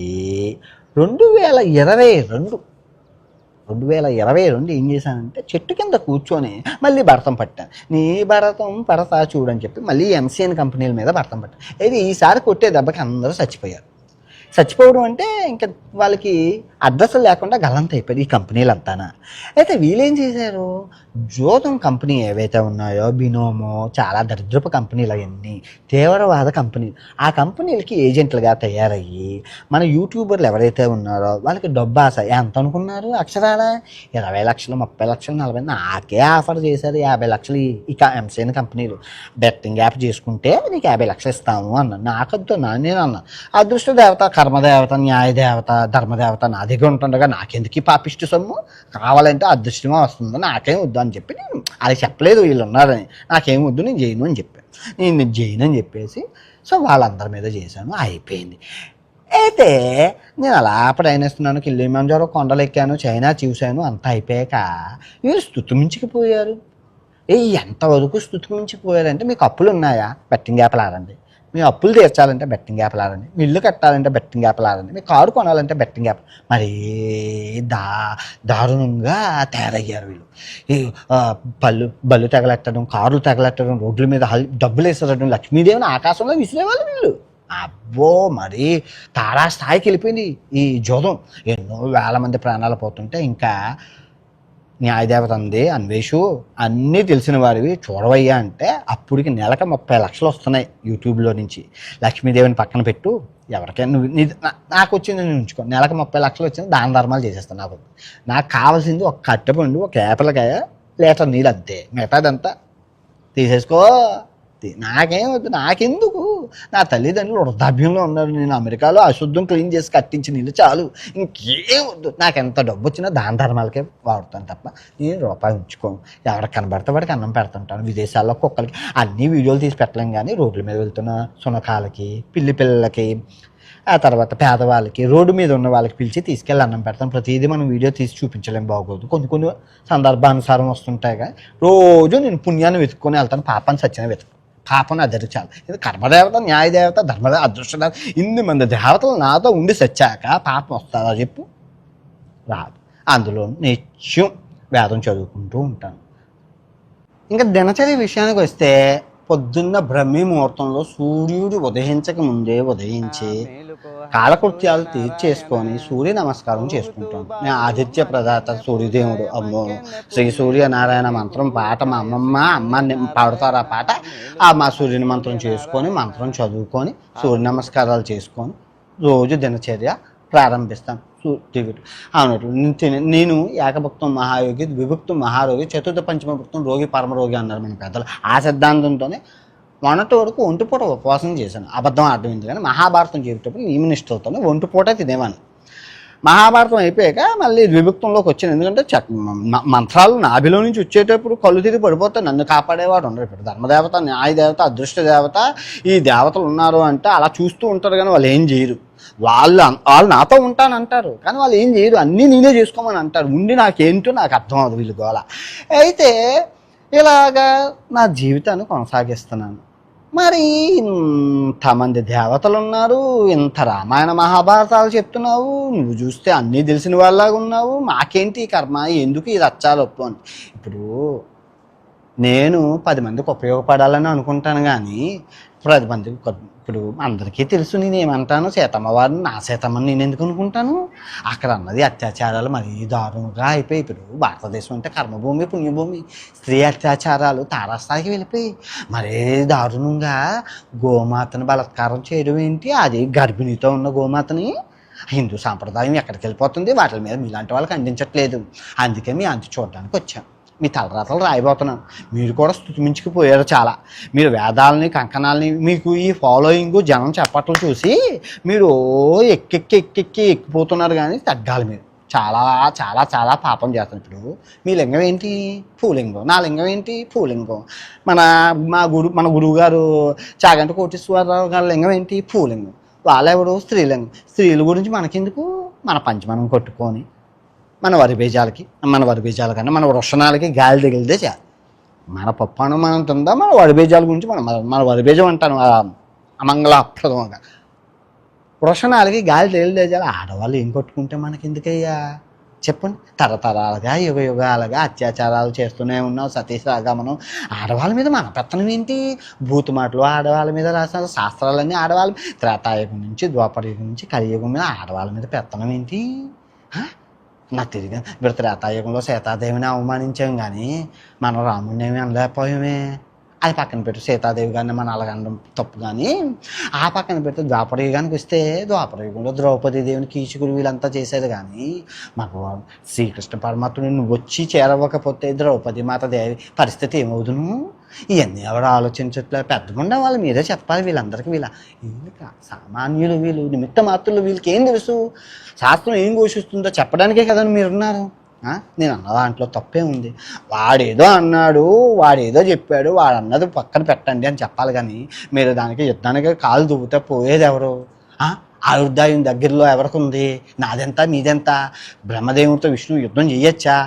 2022 ఏం చేశానంటే చెట్టు కింద కూర్చొని మళ్ళీ భరతం పట్టాను. నీ భరతం పడతా చూడని చెప్పి మళ్ళీ ఎంసీఎన్ కంపెనీల మీద భరతం పట్టాను. అయితే ఈసారి కొట్టే దెబ్బకి అందరూ చచ్చిపోవడం అంటే ఇంకా వాళ్ళకి అడ్రస్ లేకుండా గల్లంత అయిపోయింది ఈ కంపెనీలంతానా. అయితే వీళ్ళేం చేశారు, జోతం కంపెనీ ఏవైతే ఉన్నాయో, బినోమో, చాలా దరిద్రపు కంపెనీలు అవన్నీ తీవ్రవాద కంపెనీలు. ఆ కంపెనీలకి ఏజెంట్లుగా తయారయ్యి మన యూట్యూబర్లు ఎవరైతే ఉన్నారో వాళ్ళకి డబ్బు ఆశ. ఎంత అనుకున్నారు అక్షరాల 20 లక్షలు, 30 లక్షలు, 40. నాకే ఆఫర్ చేశారు 50 లక్షలు. ఇక ఎంసీఎన్ కంపెనీలు బెట్టింగ్ యాప్ చేసుకుంటే నీకు 50 లక్షలు ఇస్తాము అన్నాను. నాకొద్దు, నేను అన్నా. అదృష్ట దేవత, కర్మదేవత, న్యాయదేవత, ధర్మదేవత నా దగ్గర ఉంటుండగా నాకెందుకు ఈ పాపిష్టి సొమ్ము, కావాలంటే అదృష్టమా వస్తుందో, నాకేం వద్దు అని చెప్పి నేను అది చెప్పలేదు. వీళ్ళు ఉన్నారని నాకేం వద్దు, నేను చేయను అని చెప్పాను. నేను చేయను అని చెప్పేసి సో వాళ్ళందరి మీద చేశాను, అయిపోయింది. అయితే నేను అలా ప్రయాణిస్తున్నాను, కిలిమంజారో కొండలు ఎక్కాను, చైనా చూశాను, అంతా అయిపోయాక వీళ్ళు స్తుతిమించిపోయారు. ఎంతవరకు స్తుతిమించిపోయారంటే, మీకు అప్పులు ఉన్నాయా, బెట్టింగ్ యాప్లు ఆడండి. మీ అప్పులు తీర్చాలంటే బెట్టింగ్ యాప్లు ఆడండి. మీ ఇల్లు కట్టాలంటే బెట్టింగ్ యాప్లు ఆడండి. మీ కారు కొనాలంటే బెట్టింగ్ యాప్. మరి దారుణంగా తయారయ్యారు వీళ్ళు. ఈ బళ్ళు తగలెట్టడం, కార్లు తగలెట్టడం, రోడ్ల మీద డబ్బులు వేసేటడం, లక్ష్మీదేవిని ఆకాశంలో విసిరేవాళ్ళు వీళ్ళు. అబ్బో, మరి తారా స్థాయికి వెళ్ళిపోయింది ఈ జోదం. ఎన్నో వేల మంది ప్రాణాలు పోతుంటే ఇంకా న్యాయదేవత అంది, అన్వేషు అన్నీ తెలిసిన వారివి చూడవయ్యా అంటే అప్పటికి నెలకు 30 లక్షలు వస్తున్నాయి యూట్యూబ్లో నుంచి. లక్ష్మీదేవిని పక్కన పెట్టు, ఎవరికైనా నాకు వచ్చింది నేను ఉంచుకో. నెలకు 30 లక్షలు వచ్చింది, దాన ధర్మాలు చేసేస్తాను. నాకు కావాల్సింది ఒక కట్టెపండు, ఒక ఏపలకాయ, లీటర్ నీళ్ళు, అంతే. మిగతాదంతా తీసేసుకో, నాకేం వద్దు, నాకెందుకు. నా తల్లిదండ్రులు వృద్ధాప్యంలో ఉన్నారు, నేను అమెరికాలో అశుద్ధం క్లీన్ చేసి కట్టించిన ఇల్లు చాలు, ఇంకేం వద్దు. నాకు ఎంత డబ్బు వచ్చినా దాన ధర్మాలకే వాడుతాను తప్ప నేను రూపాయి ఉంచుకోను. ఎవరికి కనబడితే వాడికి అన్నం పెడుతుంటాను. విదేశాల్లో కుక్కలకి అన్ని వీడియోలు తీసి పెట్టలేం కానీ రోడ్ల మీద వెళ్తున్న సునకాలకి, పిల్లలకి, ఆ తర్వాత పేదవాళ్ళకి, రోడ్డు మీద ఉన్న వాళ్ళకి పిలిచి తీసుకెళ్ళి అన్నం పెడతాం. ప్రతిదీ మనం వీడియో తీసి చూపించలేం, బాగోదు. కొన్ని సందర్భానుసారం వస్తుంటాయి. కానీ రోజు నేను పుణ్యాన్ని వెతుక్కొని వెళ్తాను, పాపాన్ని సత్యాన్ని వెతుకు. పాపం నా దగ్గర చాలు. ఇది కర్మదేవత, న్యాయదేవత, ధర్మదేవత, అదృష్టదేవత, 8 మంది దేవతలు నాతో ఉండి సచ్చాక పాపం వస్తుందా చెప్పు? రాదు. అందులో నిత్యం వేదం చదువుకుంటూ ఉంటాను. ఇంకా దినచర్య విషయానికి వస్తే పొద్దున్న బ్రహ్మీ ముహూర్తంలో సూర్యుడు ఉదయించక ముందే ఉదయించి కాలకృత్యాలు తీర్చేసుకొని సూర్య నమస్కారం చేసుకుంటాను. నేను ఆదిత్య ప్రదాత సూర్యదేవుడు, అమ్మో శ్రీ సూర్యనారాయణ మంత్రం పాట మా అమ్మ పాడుతారు. ఆ పాట మా సూర్యుని మంత్రం చేసుకొని, మంత్రం చదువుకొని, సూర్య నమస్కారాలు చేసుకొని రోజు దినచర్య ప్రారంభిస్తాను. అవునట్లు నేను ఏకభక్తం మహాయోగి, ద్విభక్తం మహారోగి, చతుర్థ పంచమభక్తం రోగి పరమరోగి అన్నారు మన పెద్దలు. ఆ సిద్ధాంతంతోనే మొన్నటి వరకు ఒంటిపూట ఉపవాసం చేశాను. అబద్ధం అర్థమైంది కానీ మహాభారతం చేసేటప్పుడు నియమనిష్టలతోనే ఒంటిపూట తినేవాను. మహాభారతం అయిపోయాక మళ్ళీ ద్విభక్తంలోకి వచ్చాను. ఎందుకంటే మంత్రాలు నాభిలో నుంచి వచ్చేటప్పుడు కళ్ళు తిరిగి పడిపోతే నన్ను కాపాడేవాడు ఉండరు. ఇప్పుడు ధర్మదేవత, న్యాయదేవత, అదృష్ట దేవత, ఈ దేవతలు ఉన్నారు అంటే అలా చూస్తూ ఉంటారు కానీ వాళ్ళు ఏం చేయరు. వాళ్ళు నాతో ఉంటానంటారు, కానీ వాళ్ళు ఏం చేయరు, అన్నీ నేనే చేసుకోమని అంటారు. ఉండి నాకేంటో నాకు అర్థం అవ్వదు వీళ్ళు గోల. అయితే ఇలాగా నా జీవితాన్ని కొనసాగిస్తున్నాను. మరి ఇంతమంది దేవతలు ఉన్నారు, ఇంత రామాయణ మహాభారతాలు చెప్తున్నావు, నువ్వు చూస్తే అన్నీ తెలిసిన వాళ్ళలాగా ఉన్నావు, మాకేంటి కర్మ, ఎందుకు ఇది అచ్చాలొప్పు అని. ఇప్పుడు నేను 10 మందికి ఉపయోగపడాలని అనుకుంటాను, కానీ 10 మందికి ఇప్పుడు అందరికీ తెలుసు నేనేమంటాను, సీతమ్మ వారిని నా సీతమ్మని నేను ఎందుకు అనుకుంటాను. అక్కడ అన్నది అత్యాచారాలు మరీ దారుణంగా అయిపోయి, ఇప్పుడు భారతదేశం అంటే కర్మభూమి పుణ్యభూమి, స్త్రీ అత్యాచారాలు తారాస్థాయికి వెళ్ళిపోయి మరీ దారుణంగా గోమాతను బలాత్కారం చేయడం ఏంటి, అది గర్భిణితో ఉన్న గోమాతని. హిందూ సాంప్రదాయం ఎక్కడికి వెళ్ళిపోతుంది, వాటి మీద మీలాంటి వాళ్ళకి అందించట్లేదు. అందుకే మీ అంతు చూడడానికి వచ్చాను, మీ తలరాతలు రాయబోతున్నాను. మీరు కూడా స్థుతిమించుకుపోయారు చాలా. మీరు వేదాలని కంకణాలని మీకు ఈ ఫాలోయింగ్ జనం చెప్పట్లు చూసి మీరు ఎక్కిపోతున్నారు, కానీ తగ్గాలి. మీరు చాలా చాలా చాలా పాపం చేస్తున్నారు. ఇప్పుడు మీ లింగం ఏంటి? పూలింగం. నా లింగం ఏంటి? పూలింగం. మన గురువు గారు చాగంటి కోటేశ్వరరావు గారి లింగం ఏంటి? పూలింగం. వాళ్ళెవరు? స్త్రీలింగం. స్త్రీల గురించి మనకెందుకు, మన పంచమనం కొట్టుకొని మన వరి బీజాల కన్నా మన వృషణాలకి గాలి తగిలితే చాలు. మన పప్పాను మనం తిందా, మన వరి బీజాల గురించి మన వరి బీజం అంటాను అమంగళప్రదంగా. వృషణాలకి గాలి తగిలితే చాలు. ఆడవాళ్ళు ఏం కొట్టుకుంటే మనకి ఎందుకయ్యా చెప్పండి. తరతరాలుగా యుగాలుగా అత్యాచారాలు చేస్తూనే ఉన్నాం, సతీసాగమనం. ఆడవాళ్ళ మీద మన పెత్తనం ఏంటి? బూతు మాటలు ఆడవాళ్ళ మీద రాసిన శాస్త్రాలన్నీ ఆడవాళ్ళ, త్రేతాయుగం నుంచి ద్వాపరయుగం నుంచి కలియుగం మీద ఆడవాళ్ళ మీద పెత్తనం ఏంటి? నాకు తెలియదు. ఇప్పుడు త్రేతాయుగంలో సీతాదేవిని అవమానించాం, కానీ మనం రాముడిని ఏమి అనలేకపోయామే. అది పక్కన పెట్టు, సీతాదేవి గారిని మన అలాగనడం తప్పు. కానీ ఆ పక్కన పెడితే ద్వాపరయుగానికి వస్తే ద్వాపరయుగంలో ద్రౌపదీదేవిని కీచకులు వీళ్ళంతా చేసేది, కానీ మాకు శ్రీకృష్ణ పరమాత్ముడు నువ్వు వచ్చి చేరవకపోతే ద్రౌపది మాత దేవి పరిస్థితి ఏమవుదును? ఇవన్నీ ఎవరు ఆలోచించట్లేదు. పెద్దగుండా వాళ్ళు మీరే చెప్పాలి. వీళ్ళందరికీ వీళ్ళు సామాన్యులు, వీళ్ళు నిమిత్త మాత్రులు, వీళ్ళకి ఏం తెలుసు? శాస్త్రం ఏం ఘోషిస్తుందో చెప్పడానికే కదండి మీరున్నారు. నేను అన్న దాంట్లో తప్పే ఉంది. వాడేదో అన్నాడు, వాడేదో చెప్పాడు, వాడు అన్నది పక్కన పెట్టండి అని చెప్పాలి, కానీ మీరు దానికి యుద్ధానికి కాలు దువ్వుతే పోయేది ఎవరు? ఆయుర్దాయం దగ్గరలో ఎవరికి ఉంది? నాదెంత మీదెంత? బ్రహ్మదేవుడితో విష్ణువు యుద్ధం చేయొచ్చా?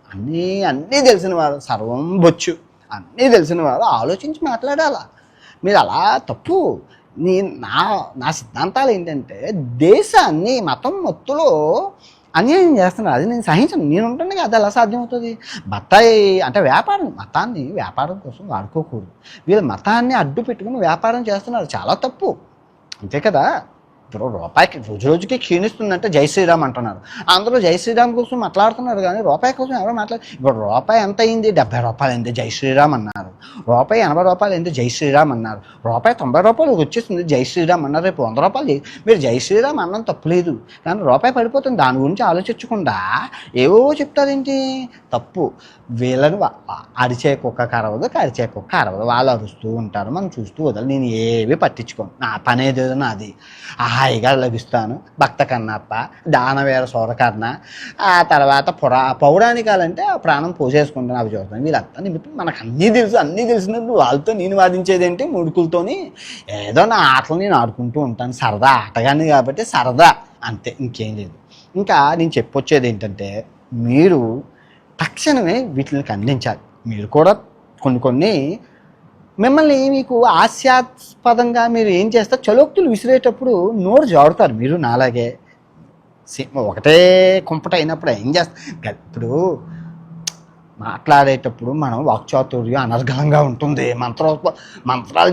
అన్నీ తెలిసిన వారు, సర్వం బొచ్చు, అన్నీ తెలిసిన వారు ఆలోచించి మాట్లాడాలా. మీరు అలా తప్పు. నా సిద్ధాంతాలు ఏంటంటే, దేశాన్ని మతం మొత్తులో అన్యాయం చేస్తున్నారు. అది నేను సహించను. నేను ఉంటుండే అది ఎలా సాధ్యమవుతుంది? బత్తాయి అంటే వ్యాపారం, మతాన్ని వ్యాపారం కోసం వాడుకోకూడదు. వీళ్ళు మతాన్ని అడ్డు పెట్టుకుని వ్యాపారం చేస్తున్నారు, చాలా తప్పు. అంతే కదా. ఇప్పుడు రూపాయికి రోజు రోజుకి క్షీణిస్తుందంటే జై శ్రీరామ్ అంటున్నారు. అందరూ జై శ్రీరామ్ కోసం మాట్లాడుతున్నారు, కానీ రూపాయి కోసం ఎవరు ఇప్పుడు రూపాయి ఎంత అయింది? 70 రూపాయలు అయింది, జై శ్రీరామ్ అన్నారు. రూపాయి 80 రూపాయలు అయింది, జై శ్రీరామ్ అన్నారు. రూపాయి 90 రూపాయలు వచ్చేస్తుంది, జై శ్రీరామ్ అన్నారు. రేపు 100 రూపాయలు మీరు జై శ్రీరామ్ అన్నం తప్పులేదు, కానీ రూపాయి పడిపోతుంది. దాని గురించి ఆలోచించకుండా ఏవో చెప్తారేంటి? తప్పు. వీళ్ళని అరిచే కుక్క కరవదు, కరిచే కుక్క అరవదు. వాళ్ళు అరుస్తూ ఉంటారు, మనం చూస్తూ వదలు. నేను ఏవి పట్టించుకోను. నా పని ఏదో నాది. హాయిగా లభిస్తాను. భక్త కన్నప్ప, దానవేర సూరకర్ణ, ఆ తర్వాత పౌరాణికాలంటే ఆ ప్రాణం పోసేసుకుంటాను. అవి చూస్తాను. వీళ్ళంతా నిమిత్తం మనకు అన్నీ తెలిసినట్టు వాళ్ళతో నేను వాదించేది ఏంటి? ముడుకులతోని ఏదో నా ఆటలు నేను ఆడుకుంటూ ఉంటాను. సరదా ఆటగాని కాబట్టి సరదా, అంతే, ఇంకేం లేదు. ఇంకా నేను చెప్పొచ్చేది ఏంటంటే, మీరు తక్షణమే వీటిని ఖండించాలి. మీరు కూడా కొన్ని మిమ్మల్ని మీకు హాస్యాస్పదంగా మీరు ఏం చేస్తారు, చలోక్తులు విసిరేటప్పుడు నోరు జారుతారు. మీరు నాలాగే ఒకటే కుంపట అయినప్పుడు ఏం చేస్తారు? ఇప్పుడు మాట్లాడేటప్పుడు మనం వాక్చాతుర్యం అనర్గళంగా ఉంటుంది. మంత్రాలు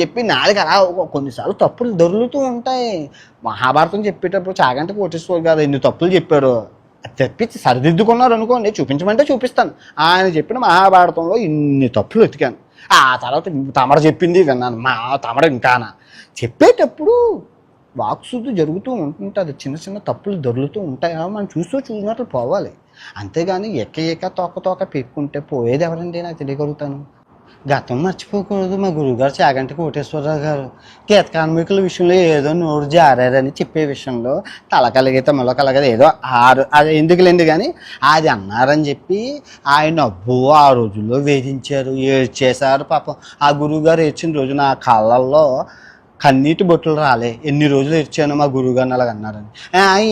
చెప్పి నాలుగు అలా కొన్నిసార్లు తప్పులు దొరుకుతూ ఉంటాయి. మహాభారతం చెప్పేటప్పుడు చాగంటి కోటేశ్వర గారు ఎన్ని తప్పులు చెప్పారు, తెప్పించి సరిదిద్దుకున్నారు అనుకోండి, చూపించమంటే చూపిస్తాను. ఆయన చెప్పిన మహాభారతంలో ఇన్ని తప్పులు వెతికాను. ఆ తర్వాత తమరు చెప్పింది విన్నాను. తమరు ఇంకానా చెప్పేటప్పుడు వాక్శుద్ధి జరుగుతూ ఉంటుంటుంది. చిన్న చిన్న తప్పులు దొరుకుతూ ఉంటాయి, మనం చూసినట్లు పోవాలి. అంతేగాని ఎక్క తోక పీక్కుంటే పోయేది ఎవరండి? నాకు తెలియగలుగుతాను. గతం మర్చిపోకూడదు. మా గురువుగారు చాగంటి కోటేశ్వరరావు గారు గీత కార్మికుల విషయంలో ఏదో నోరు జారారని చెప్పే విషయంలో తలకలిగితే మొలకలగదు ఏదో అది ఎందుకులేండి, కానీ అది అన్నారని చెప్పి ఆయన అబ్బో ఆ రోజుల్లో వేధించారు, ఏడ్చేశారు. పాపం ఆ గురువుగారు ఏడ్చిన రోజు నా కన్నీటి బొట్టులు రాలే, ఎన్ని రోజులు ఏడ్చాను మా గురువుగారిని అలాగ అన్నారని.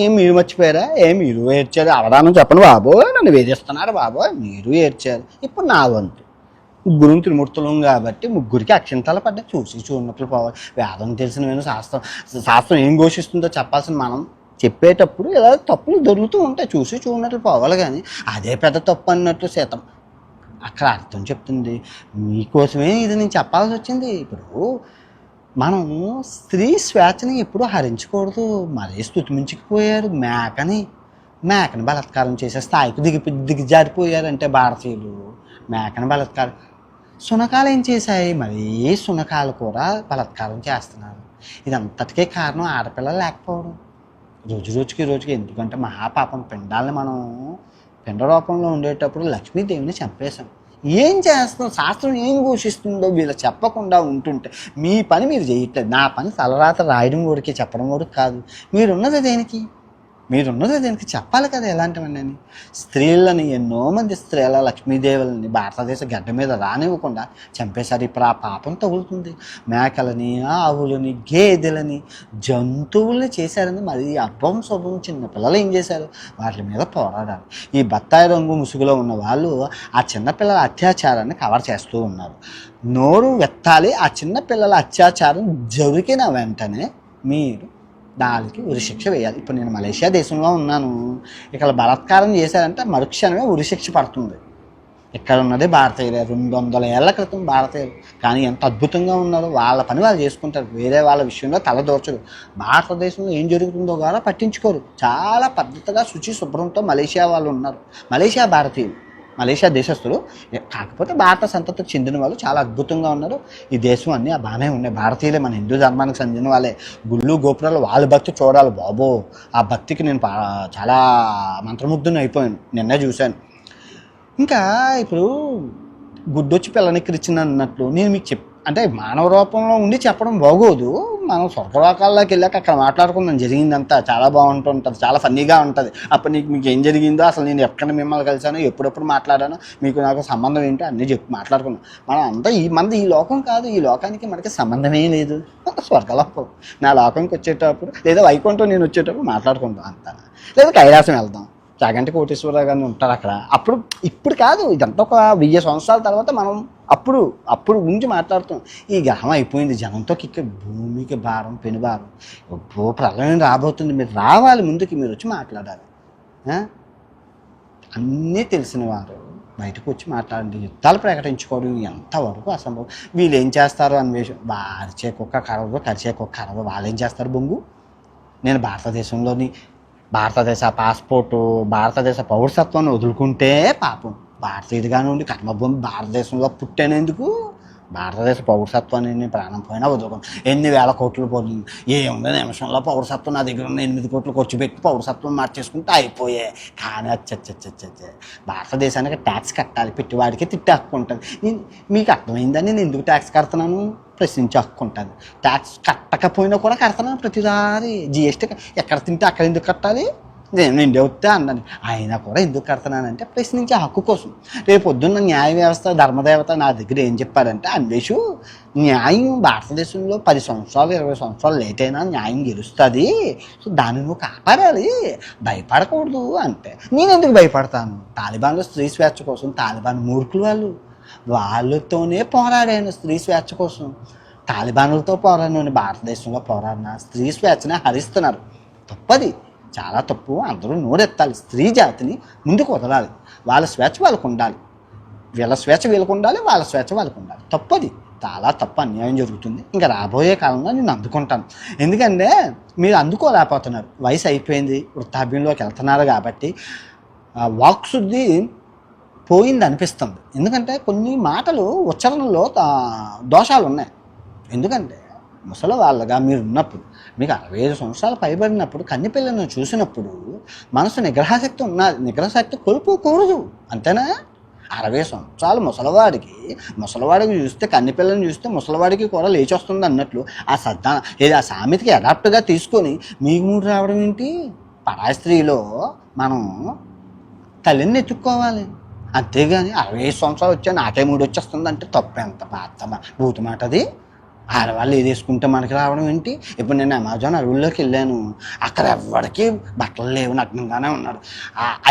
ఏం మీరు మర్చిపోయారా? మీరు ఏడ్చారు, అవడానం చెప్పండి బాబోయ్, నన్ను వేధిస్తున్నారు బాబోయ్, మీరు ఏడ్చారు. ఇప్పుడు నా వంతు. ముగ్గురు త్రిమూర్తులం కాబట్టి ముగ్గురికి అక్షింతలు పడ్డాయి. చూసి చూడనట్లు పోవాలి. వేదం తెలిసిన నేను శాస్త్రం ఏం ఘోషిస్తుందో చెప్పాల్సిన మనం చెప్పేటప్పుడు ఇలా తప్పులు దొరుకుతూ ఉంటాయి. చూసి చూడనట్లు పోవాలి. కానీ అదే పెద్ద తప్పు అన్నట్లు సీతం అక్కడ అర్థం చెప్తుంది. మీకోసమే ఇది నేను చెప్పాల్సి వచ్చింది. ఇప్పుడు మనం స్త్రీ స్వేచ్ఛని ఎప్పుడూ హరించకూడదు. మరీ స్తుతిమించుకుపోయారు. మేకని బలాత్కారం చేసే స్థాయికి దిగజారిపోయారంటే భారతీయులు. మేకని బలాత్కారం, శునకాలు ఏం చేశాయి? మరీ శునకాలు కూడా బలాత్కారం చేస్తున్నారు. ఇదంతటికే కారణం ఆడపిల్లలు లేకపోవడం. రోజుకి ఎందుకంటే మహాపాపం. పిండాలని మనం పిండ రూపంలో ఉండేటప్పుడు లక్ష్మీదేవిని చంపేశాం. ఏం చేస్తాం? శాస్త్రం ఏం ఘోషిస్తుందో వీళ్ళు చెప్పకుండా ఉంటుంటే మీ పని మీరు చేయట్లేదు. నా పని తలరాత రాయడం ఊరికి చెప్పడం ఊరికి కాదు. మీరున్నది దేనికి చెప్పాలి కదా ఎలాంటివన్నీ అని. స్త్రీలని ఎన్నో మంది స్త్రీల లక్ష్మీదేవులని భారతదేశ గడ్డ మీద రానివ్వకుండా చంపేశారు. ఇప్పుడు ఆ పాపం తగులుతుంది. మేకలని, ఆవులని, గేదెలని, జంతువుల్ని చేశారని మరి అబ్బం శుభం చిన్నపిల్లలు ఏం చేశారు? వాటి మీద పోరాడాలి. ఈ బత్తాయి రంగు ముసుగులో ఉన్న వాళ్ళు ఆ చిన్నపిల్లల అత్యాచారాన్ని కవర్ చేస్తూ ఉన్నారు. నోరు వెత్తాలి. ఆ చిన్నపిల్లల అత్యాచారం జరిగిన వెంటనే మీరు దానికి ఉరిశిక్ష వేయాలి. ఇప్పుడు నేను మలేషియా దేశంలో ఉన్నాను. ఇక్కడ బలాత్కారం చేశారంటే మరుక్షణమే ఉరిశిక్ష పడుతుంది. ఇక్కడ ఉన్నదే భారతీయులే. 200 ఏళ్ల క్రితం భారతీయులు. కానీ ఎంత అద్భుతంగా ఉన్నారో. వాళ్ళ పని వాళ్ళు చేసుకుంటారు. వేరే వాళ్ళ విషయంలో తలదోర్చరు. భారతదేశంలో ఏం జరుగుతుందో కూడా పట్టించుకోరు. చాలా పద్ధతిగా శుచి శుభ్రంతో మలేషియా వాళ్ళు ఉన్నారు. మలేషియా భారతీయులు, మలేషియా దేశస్తులు. కాకపోతే భారత సంతతికి చెందిన వాళ్ళు చాలా అద్భుతంగా ఉన్నారు. ఈ దేశం అన్నీ బాగానే ఉన్నాయి. భారతీయులే, మన హిందూ ధర్మానికి చెందిన వాళ్ళే. గుళ్ళు గోపురాలు వాళ్ళ భక్తి చూడాలి బాబో. ఆ భక్తికి నేను చాలా మంత్రముగ్ధుని అయిపోయాను. నిన్నే చూశాను. ఇంకా ఇప్పుడు గుడ్డొచ్చి పిల్లనిక్కరిచ్చింది అన్నట్లు నేను మీకు అంటే మానవ రూపంలో ఉండి చెప్పడం బాగోదు. మనం స్వర్గలోకాల్లోకి వెళ్ళాక అక్కడ మాట్లాడుకుందాం. జరిగిందంతా చాలా బాగుంటుంటుంది, చాలా ఫన్నీగా ఉంటుంది. అప్పుడు మీకు ఏం జరిగిందో, అసలు నేను ఎక్కడ మిమ్మల్ని కలిసానో, ఎప్పుడెప్పుడు మాట్లాడానో, మీకు నాకు సంబంధం ఏంటో అన్నీ మాట్లాడుకున్నాం. మనం అంతా మనది ఈ లోకం కాదు. ఈ లోకానికి మనకి సంబంధమే లేదు. స్వర్గలోకం. నా లోకంకి వచ్చేటప్పుడు లేదా వైకుంఠం నేను వచ్చేటప్పుడు మాట్లాడుకుంటాం అంతా. లేదా కైలాసం వెళ్దాం. చాగంటి కోటేశ్వరరావు గారిని ఉంటారు అక్కడ. ఇప్పుడు కాదు, ఇదంతా ఒక 1000 సంవత్సరాల తర్వాత మనం అప్పుడు గురించి మాట్లాడుతాం. ఈ గ్రహం అయిపోయింది. జనంతో భూమికి భారం, పెనుభారం. ప్రళయం రాబోతుంది. మీరు రావాలి ముందుకి, మీరు వచ్చి మాట్లాడాలి. అన్నీ తెలిసిన వారు బయటకు వచ్చి మాట్లాడండి. యుద్ధాలు ప్రకటించుకోవడం ఎంతవరకు అసంభవం. వీళ్ళు ఏం చేస్తారు అన్వేషణ. వారిచే కుక్క కరవదు, కరిచే కుక్క కరవదు. వాళ్ళు ఏం చేస్తారు బొంగు. నేను భారతదేశ పాస్పోర్టు, భారతదేశ పౌరసత్వాన్ని వదులుకుంటే పాపం. భారతీయుడిగానే ఉండి కర్మభూమి భారతదేశంలో పుట్టేందుకు భారతదేశ పౌరసత్వాన్ని నేను ప్రాణం పోయినా వదులుకోను. ఎన్ని వేల కోట్లు పోతుంది. ఏముంది, నిమిషంలో పౌరసత్వం నా దగ్గర ఉన్న 8 కోట్లు ఖర్చు పెట్టి పౌరసత్వం మార్చేసుకుంటే అయిపోయే. కానీ భారతదేశానికి ట్యాక్స్ కట్టాలి. పెట్టువాడికి తిట్టి హక్కు ఉంటుంది. మీకు అర్థమైందని నేను ఎందుకు ట్యాక్స్ కడుతున్నాను ప్రశ్నించే హక్కు ఉంటుంది. ట్యాక్స్ కట్టకపోయినా కూడా కడతాను ప్రతిసారి. జిఎస్టీ ఎక్కడ తింటే అక్కడ ఎందుకు కట్టాలి? నేను ఇండియా వస్తే అన్నాను. అయినా కూడా ఎందుకు కడుతున్నానంటే ప్రశ్నించే హక్కు కోసం. రేపు పొద్దున్న న్యాయ వ్యవస్థ, ధర్మదేవత నా దగ్గర ఏం చెప్పారంటే, అన్వేషు న్యాయం భారతదేశంలో 10 సంవత్సరాలు 20 సంవత్సరాలు లేట్ అయినా న్యాయం గెలుస్తుంది. సో దాన్ని నువ్వు కాపాడాలి, భయపడకూడదు అంటే. నేను ఎందుకు భయపడతాను? తాలిబాన్లో స్త్రీ స్వేచ్ఛ కోసం తాలిబాన్ మూర్ఖులు వాళ్ళతోనే పోరాడాను స్త్రీ స్వేచ్ఛ కోసం. తాలిబాన్లతో పోరాడిన భారతదేశంలో పోరాడిన స్త్రీ స్వేచ్ఛని హరిస్తున్నారు. తప్పది, చాలా తప్పు. అందరూ నోరెత్తాలి. స్త్రీ జాతిని ముందుకు వదలాలి. వాళ్ళ స్వేచ్ఛ వాళ్ళకు ఉండాలి, వీళ్ళ స్వేచ్ఛ వీళ్ళకు ఉండాలి, వాళ్ళ స్వేచ్ఛ వాళ్ళకు ఉండాలి. తప్పది, చాలా తప్పు. అన్యాయం జరుగుతుంది. ఇంకా రాబోయే కాలంలో నేను అందుకుంటాను. ఎందుకంటే మీరు అందుకోలేకపోతున్నారు. వయసు అయిపోయింది, వృద్ధాప్యంలోకి వెళ్తున్నారు కాబట్టి వాక్శుద్ధి పోయింది అనిపిస్తుంది. ఎందుకంటే కొన్ని మాటలు ఉచ్చారణలో దోషాలు ఉన్నాయి. ఎందుకంటే ముసలి వాళ్ళగా మీరు ఉన్నప్పుడు, మీకు 65 సంవత్సరాలు పైబడినప్పుడు కన్నెపిల్లను చూసినప్పుడు మనసు నిగ్రహశక్తి కోల్పోకూడదు. అంతేనా? 60 సంవత్సరాలు ముసలివాడికి చూస్తే, కన్నెపిల్లని చూస్తే ముసలివాడికి కూడా లేచి వస్తుంది అన్నట్లు ఆ సామెతకి అడాప్ట్గా తీసుకొని మీకు మూడు రావడం ఏంటి? పరాయి స్త్రీలో మనం తల్లిని ఎత్తుక్కోవాలి. అంతేగాని 65 సంవత్సరాలు వచ్చా నాకే మూడు వచ్చేస్తుంది అంటే తప్పు. ఎంత భూత మాట అది. ఆడవాళ్ళు ఏది వేసుకుంటే మనకి రావడం ఏంటి? ఇప్పుడు నేను అమెజాన్ అడవుల్లోకి వెళ్ళాను, అక్కడ ఎవరికి బట్టలు లేవు, నగ్నంగానే ఉన్నాడు.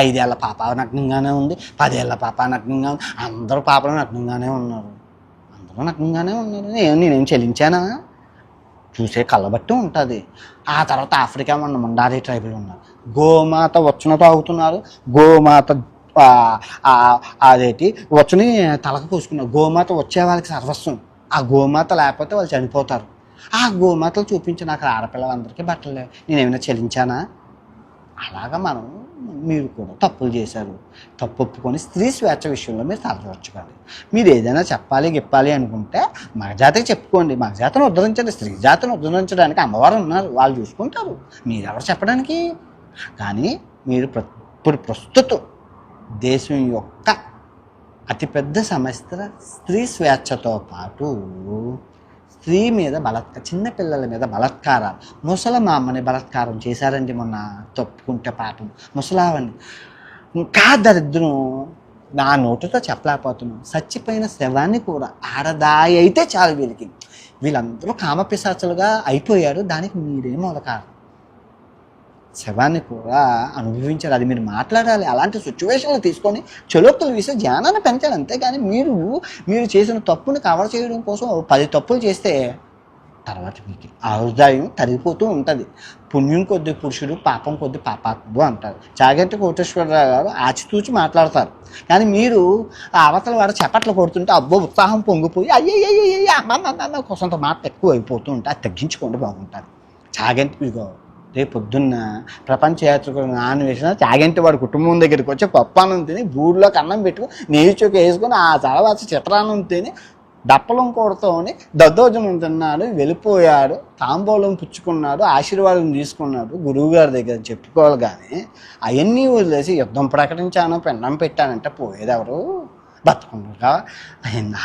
5 ఏళ్ళ పాప నగ్నంగానే ఉంది, 10 ఏళ్ళ పాప నగ్నంగా ఉంది, అందరూ పాపలు నగ్నంగానే ఉన్నారు. అందరూ నగ్నంగానే ఉన్నారు. నేనేం చెల్లించానా? చూసే కళ్ళబట్టి ఉంటుంది. ఆ తర్వాత ఆఫ్రికా ముండారి ట్రైబుల్ ఉన్నారు, గోమాత వచ్చున తాగుతున్నారు, గోమాత అదేంటి వచ్చుని తలకు పూసుకున్నారు. గోమాత వచ్చే వాళ్ళకి సర్వస్వం, ఆ గోమాత లేకపోతే వాళ్ళు చనిపోతారు. ఆ గోమాతలు చూపించి నాకు ఆడపిల్లలందరికీ బట్టలు లేవు, నేనేమైనా చెల్లించానా? అలాగా మీరు కూడా తప్పులు చేశారు. తప్పు ఒప్పుకొని స్త్రీ స్వేచ్ఛ విషయంలో మీరు తలదొచ్చుకోండి. మీరు ఏదైనా చెప్పాలి అనుకుంటే మగజాతికి చెప్పుకోండి, మగజాతిని ఉద్ధరించండి. స్త్రీ జాతిని ఉద్ధరించడానికి అమ్మవారు ఉన్నారు, వాళ్ళు చూసుకుంటారు, మీరెవరు చెప్పడానికి. కానీ మీరు ఇప్పుడు ప్రస్తుతం దేశం యొక్క అతిపెద్ద సమస్య స్త్రీ స్వేచ్ఛతో పాటు స్త్రీ మీద చిన్నపిల్లల మీద బలాత్కారాలు. ముసలమ్మ అమ్మని బలాత్కారం చేశారండి మొన్న, తప్పుకుంటే పాపం ముసలావని. ఇంకా దరిద్రం నా నోటితో చెప్పలేకపోతున్నాను. చచ్చిపోయిన శవాన్ని కూడా ఆడదాయి అయితే చాలు వీళ్ళకి. వీళ్ళందరూ కామపిశాచులుగా అయిపోయారు, దానికి మీరే మూలకారణం. శవాన్ని కూడా అనుభవించాలి, అది మీరు మాట్లాడాలి. అలాంటి సిచ్యువేషన్లు తీసుకొని చెలోక్తులు వేసి జ్ఞానాన్ని పెంచాలి. అంతేగాని మీరు చేసిన తప్పుని కవర్ చేయడం కోసం 10 తప్పులు చేస్తే తర్వాత మీకు ఆదాయం తరిగిపోతూ ఉంటుంది. పుణ్యం కొద్ది పురుషుడు, పాపం కొద్ది పాపాత్ముడు అంటారు. చాగంటి కోటేశ్వరరావు గారు ఆచితూచి మాట్లాడతారు. కానీ మీరు అవతల వాడు చప్పట్లు కొడుతుంటే అబ్బో ఉత్సాహం పొంగిపోయి అయ్యయ్యయ్య అమ్మ కొంత మాట ఎక్కువ అయిపోతూ ఉంటే అది తగ్గించుకోండి, బాగుంటుంది. చాగంటి మీకు రేపు పొద్దున్న ప్రపంచ యాత్రికులు నాన్న వేసిన చాగంటి వాడి కుటుంబం దగ్గరికి వచ్చి పప్పానం తిని బూడిలోకి అన్నం పెట్టుకుని నెయ్యి చొక్క వేసుకొని ఆ తర్వాత చిత్రాన్నం తిని దప్పలం కూడతోని దద్దోజనం తిన్నాడు, వెళ్ళిపోయాడు, తాంబూలం పుచ్చుకున్నాడు, ఆశీర్వాదం తీసుకున్నాడు, గురువుగారి దగ్గర చెప్పుకోవాలి. కానీ అవన్నీ వదిలేసి యుద్ధం ప్రకటించాను, పెండం పెట్టానంటే పోయేదెవరు? బతుకుండగా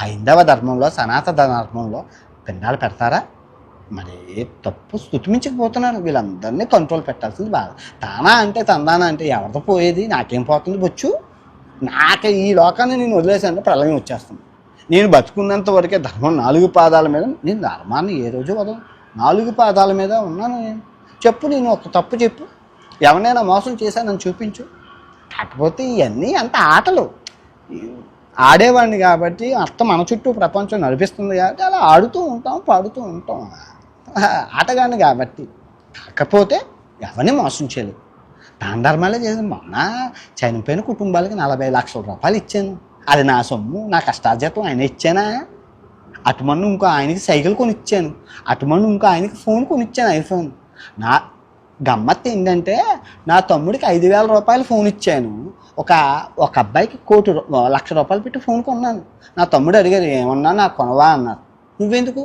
హైందవ ధర్మంలో, సనాతన ధర్మంలో పిండాలు పెడతారా? మరి తప్పు స్థుతిమించకపోతున్నారు. వీళ్ళందరినీ కంట్రోల్ పెట్టాల్సింది బాగా. తానా అంటే తందానా అంటే ఎవరితో పోయేది? నాకేం పోతుంది బొచ్చు? నాకు ఈ లోకాన్ని నేను వదిలేసానంటే ప్రళయం వచ్చేస్తుంది. నేను బతుకున్నంత వరకే ధర్మం 4 పాదాల మీద, నేను ధర్మాన్ని ఏ రోజు వదలను. 4 పాదాల మీద ఉన్నాను నేను. చెప్పు, నేను ఒక తప్పు చెప్పు, ఎవరినైనా మోసం చేశానని చూపించు. కాకపోతే ఇవన్నీ అంత ఆటలు ఆడేవాడిని కాబట్టి అర్థం మన చుట్టూ ప్రపంచం నడిపిస్తుంది కాబట్టి అలా ఆడుతూ ఉంటాం, పాడుతూ ఉంటాం. ఆటగాడిని కాబట్టి. కాకపోతే ఎవరిని మోసం చేయలేదు, దాన ధర్మాలే చేసాను. మొన్న చనిపోయిన కుటుంబాలకి 40 లక్షల రూపాయలు ఇచ్చాను. అది నా సొమ్ము, నా కష్టార్జితం ఆయన ఇచ్చానా? అటుమన్ను ఇంకో ఆయనకి సైకిల్ కొనిచ్చాను, అటుమన్ను ఇంకో ఆయనకి ఫోన్ కొనిచ్చాను, ఐఫోన్. నా గమ్మత్తు ఏంటంటే నా తమ్ముడికి 5,000 రూపాయలు ఫోన్ ఇచ్చాను. ఒక అబ్బాయికి 1,00,000 రూపాయలు పెట్టి ఫోన్ కొన్నాను. నా తమ్ముడు అడిగారు, ఏమన్నా నాకు కొనవా అన్నారు. నువ్వెందుకు,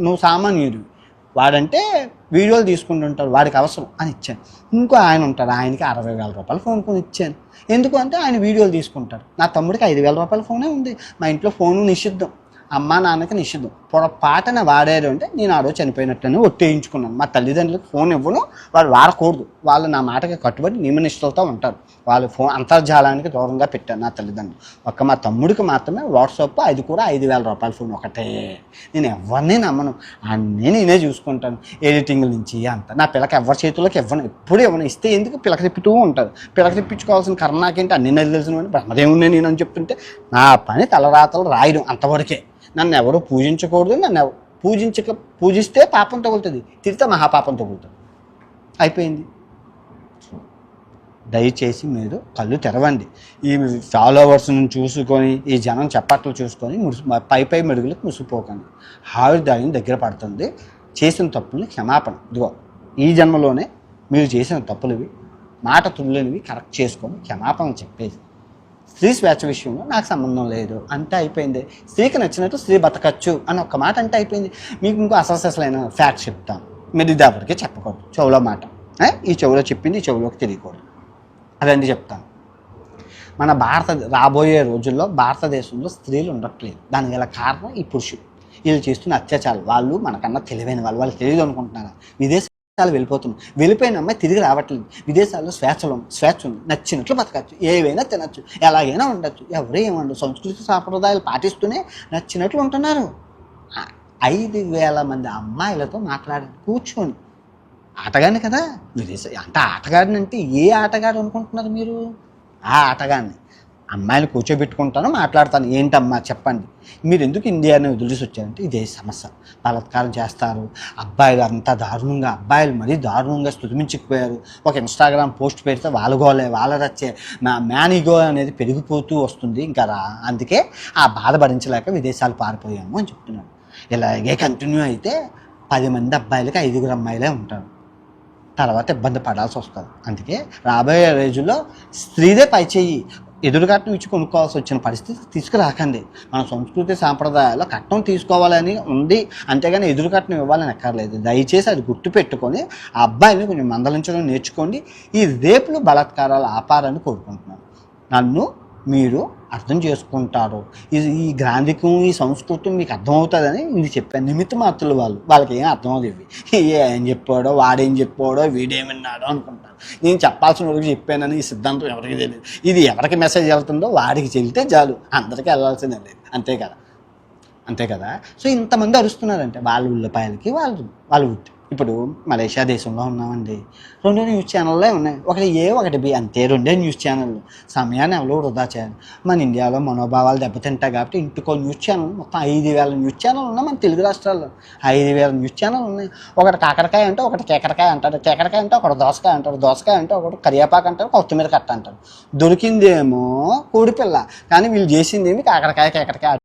నువ్వు సామాన్యుడు, వాడంటే వీడియోలు తీసుకుంటుంటాడు, వాడికి అవసరం అని ఇచ్చాను. ఇంకో ఆయన ఉంటాడు, ఆయనకి 60,000 రూపాయలు ఫోన్ కొని ఇచ్చాను. ఎందుకు అంటే ఆయన వీడియోలు తీసుకుంటాడు. నా తమ్ముడికి 5,000 రూపాయల ఫోనే ఉంది. మా ఇంట్లో ఫోను నిషిద్ధం, అమ్మా నాన్నకి నిషిద్ధం. పొరపాటున వాడారు అంటే నేను ఆ రోజు చనిపోయినట్లనే ఒట్టేయించుకున్నాను. మా తల్లిదండ్రులకు ఫోన్ ఇవ్వను, వాళ్ళు వాడకూడదు, వాళ్ళు నా మాటకి కట్టుబడి నియమనిష్టలతో ఉంటారు. వాళ్ళు ఫోన్ అంతర్జాలానికి దూరంగా పెట్టారు నా తల్లిదండ్రులు. మా తమ్ముడికి మాత్రమే వాట్సాప్, అది కూడా 5,000 రూపాయల ఫోన్ ఒకటే. నేను ఎవరిని నమ్మను, అన్నీ నేనే చూసుకుంటాను, ఎడిటింగ్ నుంచి అంతా. నా పిల్లకి ఎవరి చేతుల్లోకి ఇవ్వను, ఎప్పుడు ఇవ్వను. ఇస్తే ఎందుకు పిల్లకి తిప్పుతూ ఉంటుంది. పిల్లకి తిప్పించుకోవాల్సిన కర్మ నాకేంటి? అన్నీ నది తెలిసిన బ్రహ్మదేవుడిని నేను అని చెప్తుంటే నా పని తలరాతలు రాయడం అంతవరకే. నన్ను ఎవరు పూజించకూడదు, నన్ను పూజిస్తే పాపం తగులుతుంది, తిరిగితే మహాపాపం తగులుతుంది, అయిపోయింది. దయచేసి మీరు కళ్ళు తెరవండి. ఈ ఫాలోవర్స్ని చూసుకొని, ఈ జనం చప్పట్లు చూసుకొని పై మెరుగులకు ముసిపోకండి. ఆయుర్దాయం దగ్గర పడుతుంది. చేసిన తప్పుల్ని క్షమాపణ, ఇదిగో ఈ జన్మలోనే మీరు చేసిన తప్పులవి, మాట తుల్లినవి కరెక్ట్ చేసుకొని క్షమాపణ చెప్పేసి, స్త్రీ స్వేచ్ఛ విషయంలో నాకు సంబంధం లేదు అంటే అయిపోయింది. స్త్రీకి నచ్చినట్టు స్త్రీ బతకచ్చు అని ఒక్క మాట అంటే అయిపోయింది. మీకు ఇంకో అసలైన ఫ్యాక్ట్ చెప్తాను, మీరు ఇది ఎవరికి చెప్పకూడదు. చెవులో మాట, ఈ చెవులో చెప్పింది ఈ చెవులోకి తెలియకూడదు. అదండి చెప్తాను. మన రాబోయే రోజుల్లో భారతదేశంలో స్త్రీలు ఉండట్లేదు. దానికి గల కారణం ఈ పురుషులు, వీళ్ళు చేస్తున్న అత్యాచారాలు. వాళ్ళు మనకన్నా తెలివైన వాళ్ళు తెలియదు అనుకుంటున్నారు. విదేశాలు వెళ్ళిపోతున్నాం, వెళ్ళిపోయిన అమ్మాయి తిరిగి రావట్లేదు. విదేశాల్లో స్వేచ్ఛ ఉంది, నచ్చినట్లు బతకచ్చు, ఏవైనా తినచ్చు, ఎలాగైనా ఉండొచ్చు, ఎవరు ఏమండదు. సంస్కృతి సాంప్రదాయాలు పాటిస్తూనే నచ్చినట్లు ఉంటున్నారు. 5,000 మంది అమ్మాయిలతో మాట్లాడారు కూర్చొని. ఆటగాడిని కదా అంటే ఆటగాడిని అంటే ఏ ఆటగాడు అనుకుంటున్నారు మీరు? ఆ ఆటగాడిని అమ్మాయిని కూర్చోబెట్టుకుంటాను, మాట్లాడతాను. ఏంటమ్మా చెప్పండి, మీరు ఎందుకు ఇండియాని వదిలేసి వచ్చారంటే ఇదే సమస్య. బలాత్కారం చేస్తారు, అబ్బాయిలు అంతా దారుణంగా, అబ్బాయిలు మరీ దారుణంగా స్థుతిమించుకుపోయారు. ఒక ఇన్స్టాగ్రామ్ పోస్ట్ పెడితే వాళ్ళగోలే వాళ్ళ రచ్చే మ్యాన్ ఈగో అనేది పెరిగిపోతూ వస్తుంది. ఇంకా అందుకే ఆ బాధ భరించలేక విదేశాలు పారిపోయాము అని చెప్తున్నాడు. ఇలాగే కంటిన్యూ అయితే 10 మంది అబ్బాయిలకి 5 అమ్మాయిలే ఉంటారు. తర్వాత ఇబ్బంది పడాల్సి వస్తుంది. అందుకే రాబోయే రోజుల్లో స్త్రీదే పైచేయి. ఎదురు కట్నం ఇచ్చి కొనుక్కోవాల్సి వచ్చిన పరిస్థితి తీసుకురాకండి. మన సంస్కృతి సాంప్రదాయాల్లో కట్నం తీసుకోవాలని ఉంది, అంతేగాని ఎదురు కట్నం ఇవ్వాలని ఎక్కర్లేదు. దయచేసి అది గుర్తు పెట్టుకొని ఆ అబ్బాయిని కొంచెం మందలించడం నేర్చుకోండి. ఈ రేపులు బలాత్కారాలు ఆపాలని కోరుకుంటున్నాను. నన్ను మీరు అర్థం చేసుకుంటారు. ఈ గ్రాంధికం, ఈ సంస్కృతం మీకు అర్థమవుతుందని ఇది చెప్పాను. నిమిత్త మాత్రులు వాళ్ళకి ఏం అర్థమవుతుంది. ఏం చెప్పాడో, వాడేం చెప్పాడో, వీడేం విన్నాడో అనుకుంటారు. నేను చెప్పాల్సిన వాళ్ళకి చెప్పానని ఈ సిద్ధాంతం ఎవరికి తెలియదు. ఇది ఎవరికి మెసేజ్ వెళ్తుందో వాడికి చెల్లితే చాలు, అందరికీ వెళ్ళాల్సిందే లేదు. అంతే కదా. సో ఇంతమంది అరుస్తున్నారంటే వాళ్ళ ఉల్లిపాయలకి వాళ్ళు ఇప్పుడు మలేషియా దేశంలో ఉన్నామండి. 2 న్యూస్ ఛానళ్ళే ఉన్నాయి, ఒకటి ఏ ఒకటి బి, అంతే. 2 న్యూస్ ఛానళ్ళు. సమయాన్ని ఎవరో వృధా చేయాలి. మన ఇండియాలో మనోభావాలు దెబ్బతింటాయి కాబట్టి ఇంటికో న్యూస్ ఛానల్, మొత్తం 5,000 న్యూస్ ఛానల్ ఉన్నాయి మన తెలుగు రాష్ట్రాల్లో. 5,000 న్యూస్ ఛానల్ ఉన్నాయి. ఒకటి కాకరకాయ అంటే ఒకటి కేకరకాయ అంటారు, కేకరకాయ అంటే ఒకటి దోసకాయ అంటారు, దోసకాయ అంటే ఒకటి కరివేపాకు అంటారు, కొత్తిమీర కట్ట అంటారు. దొరికిందేమో కోడిపిల్ల, కానీ వీళ్ళు చేసింది ఏమి కాకరకాయ కేకరకాయ.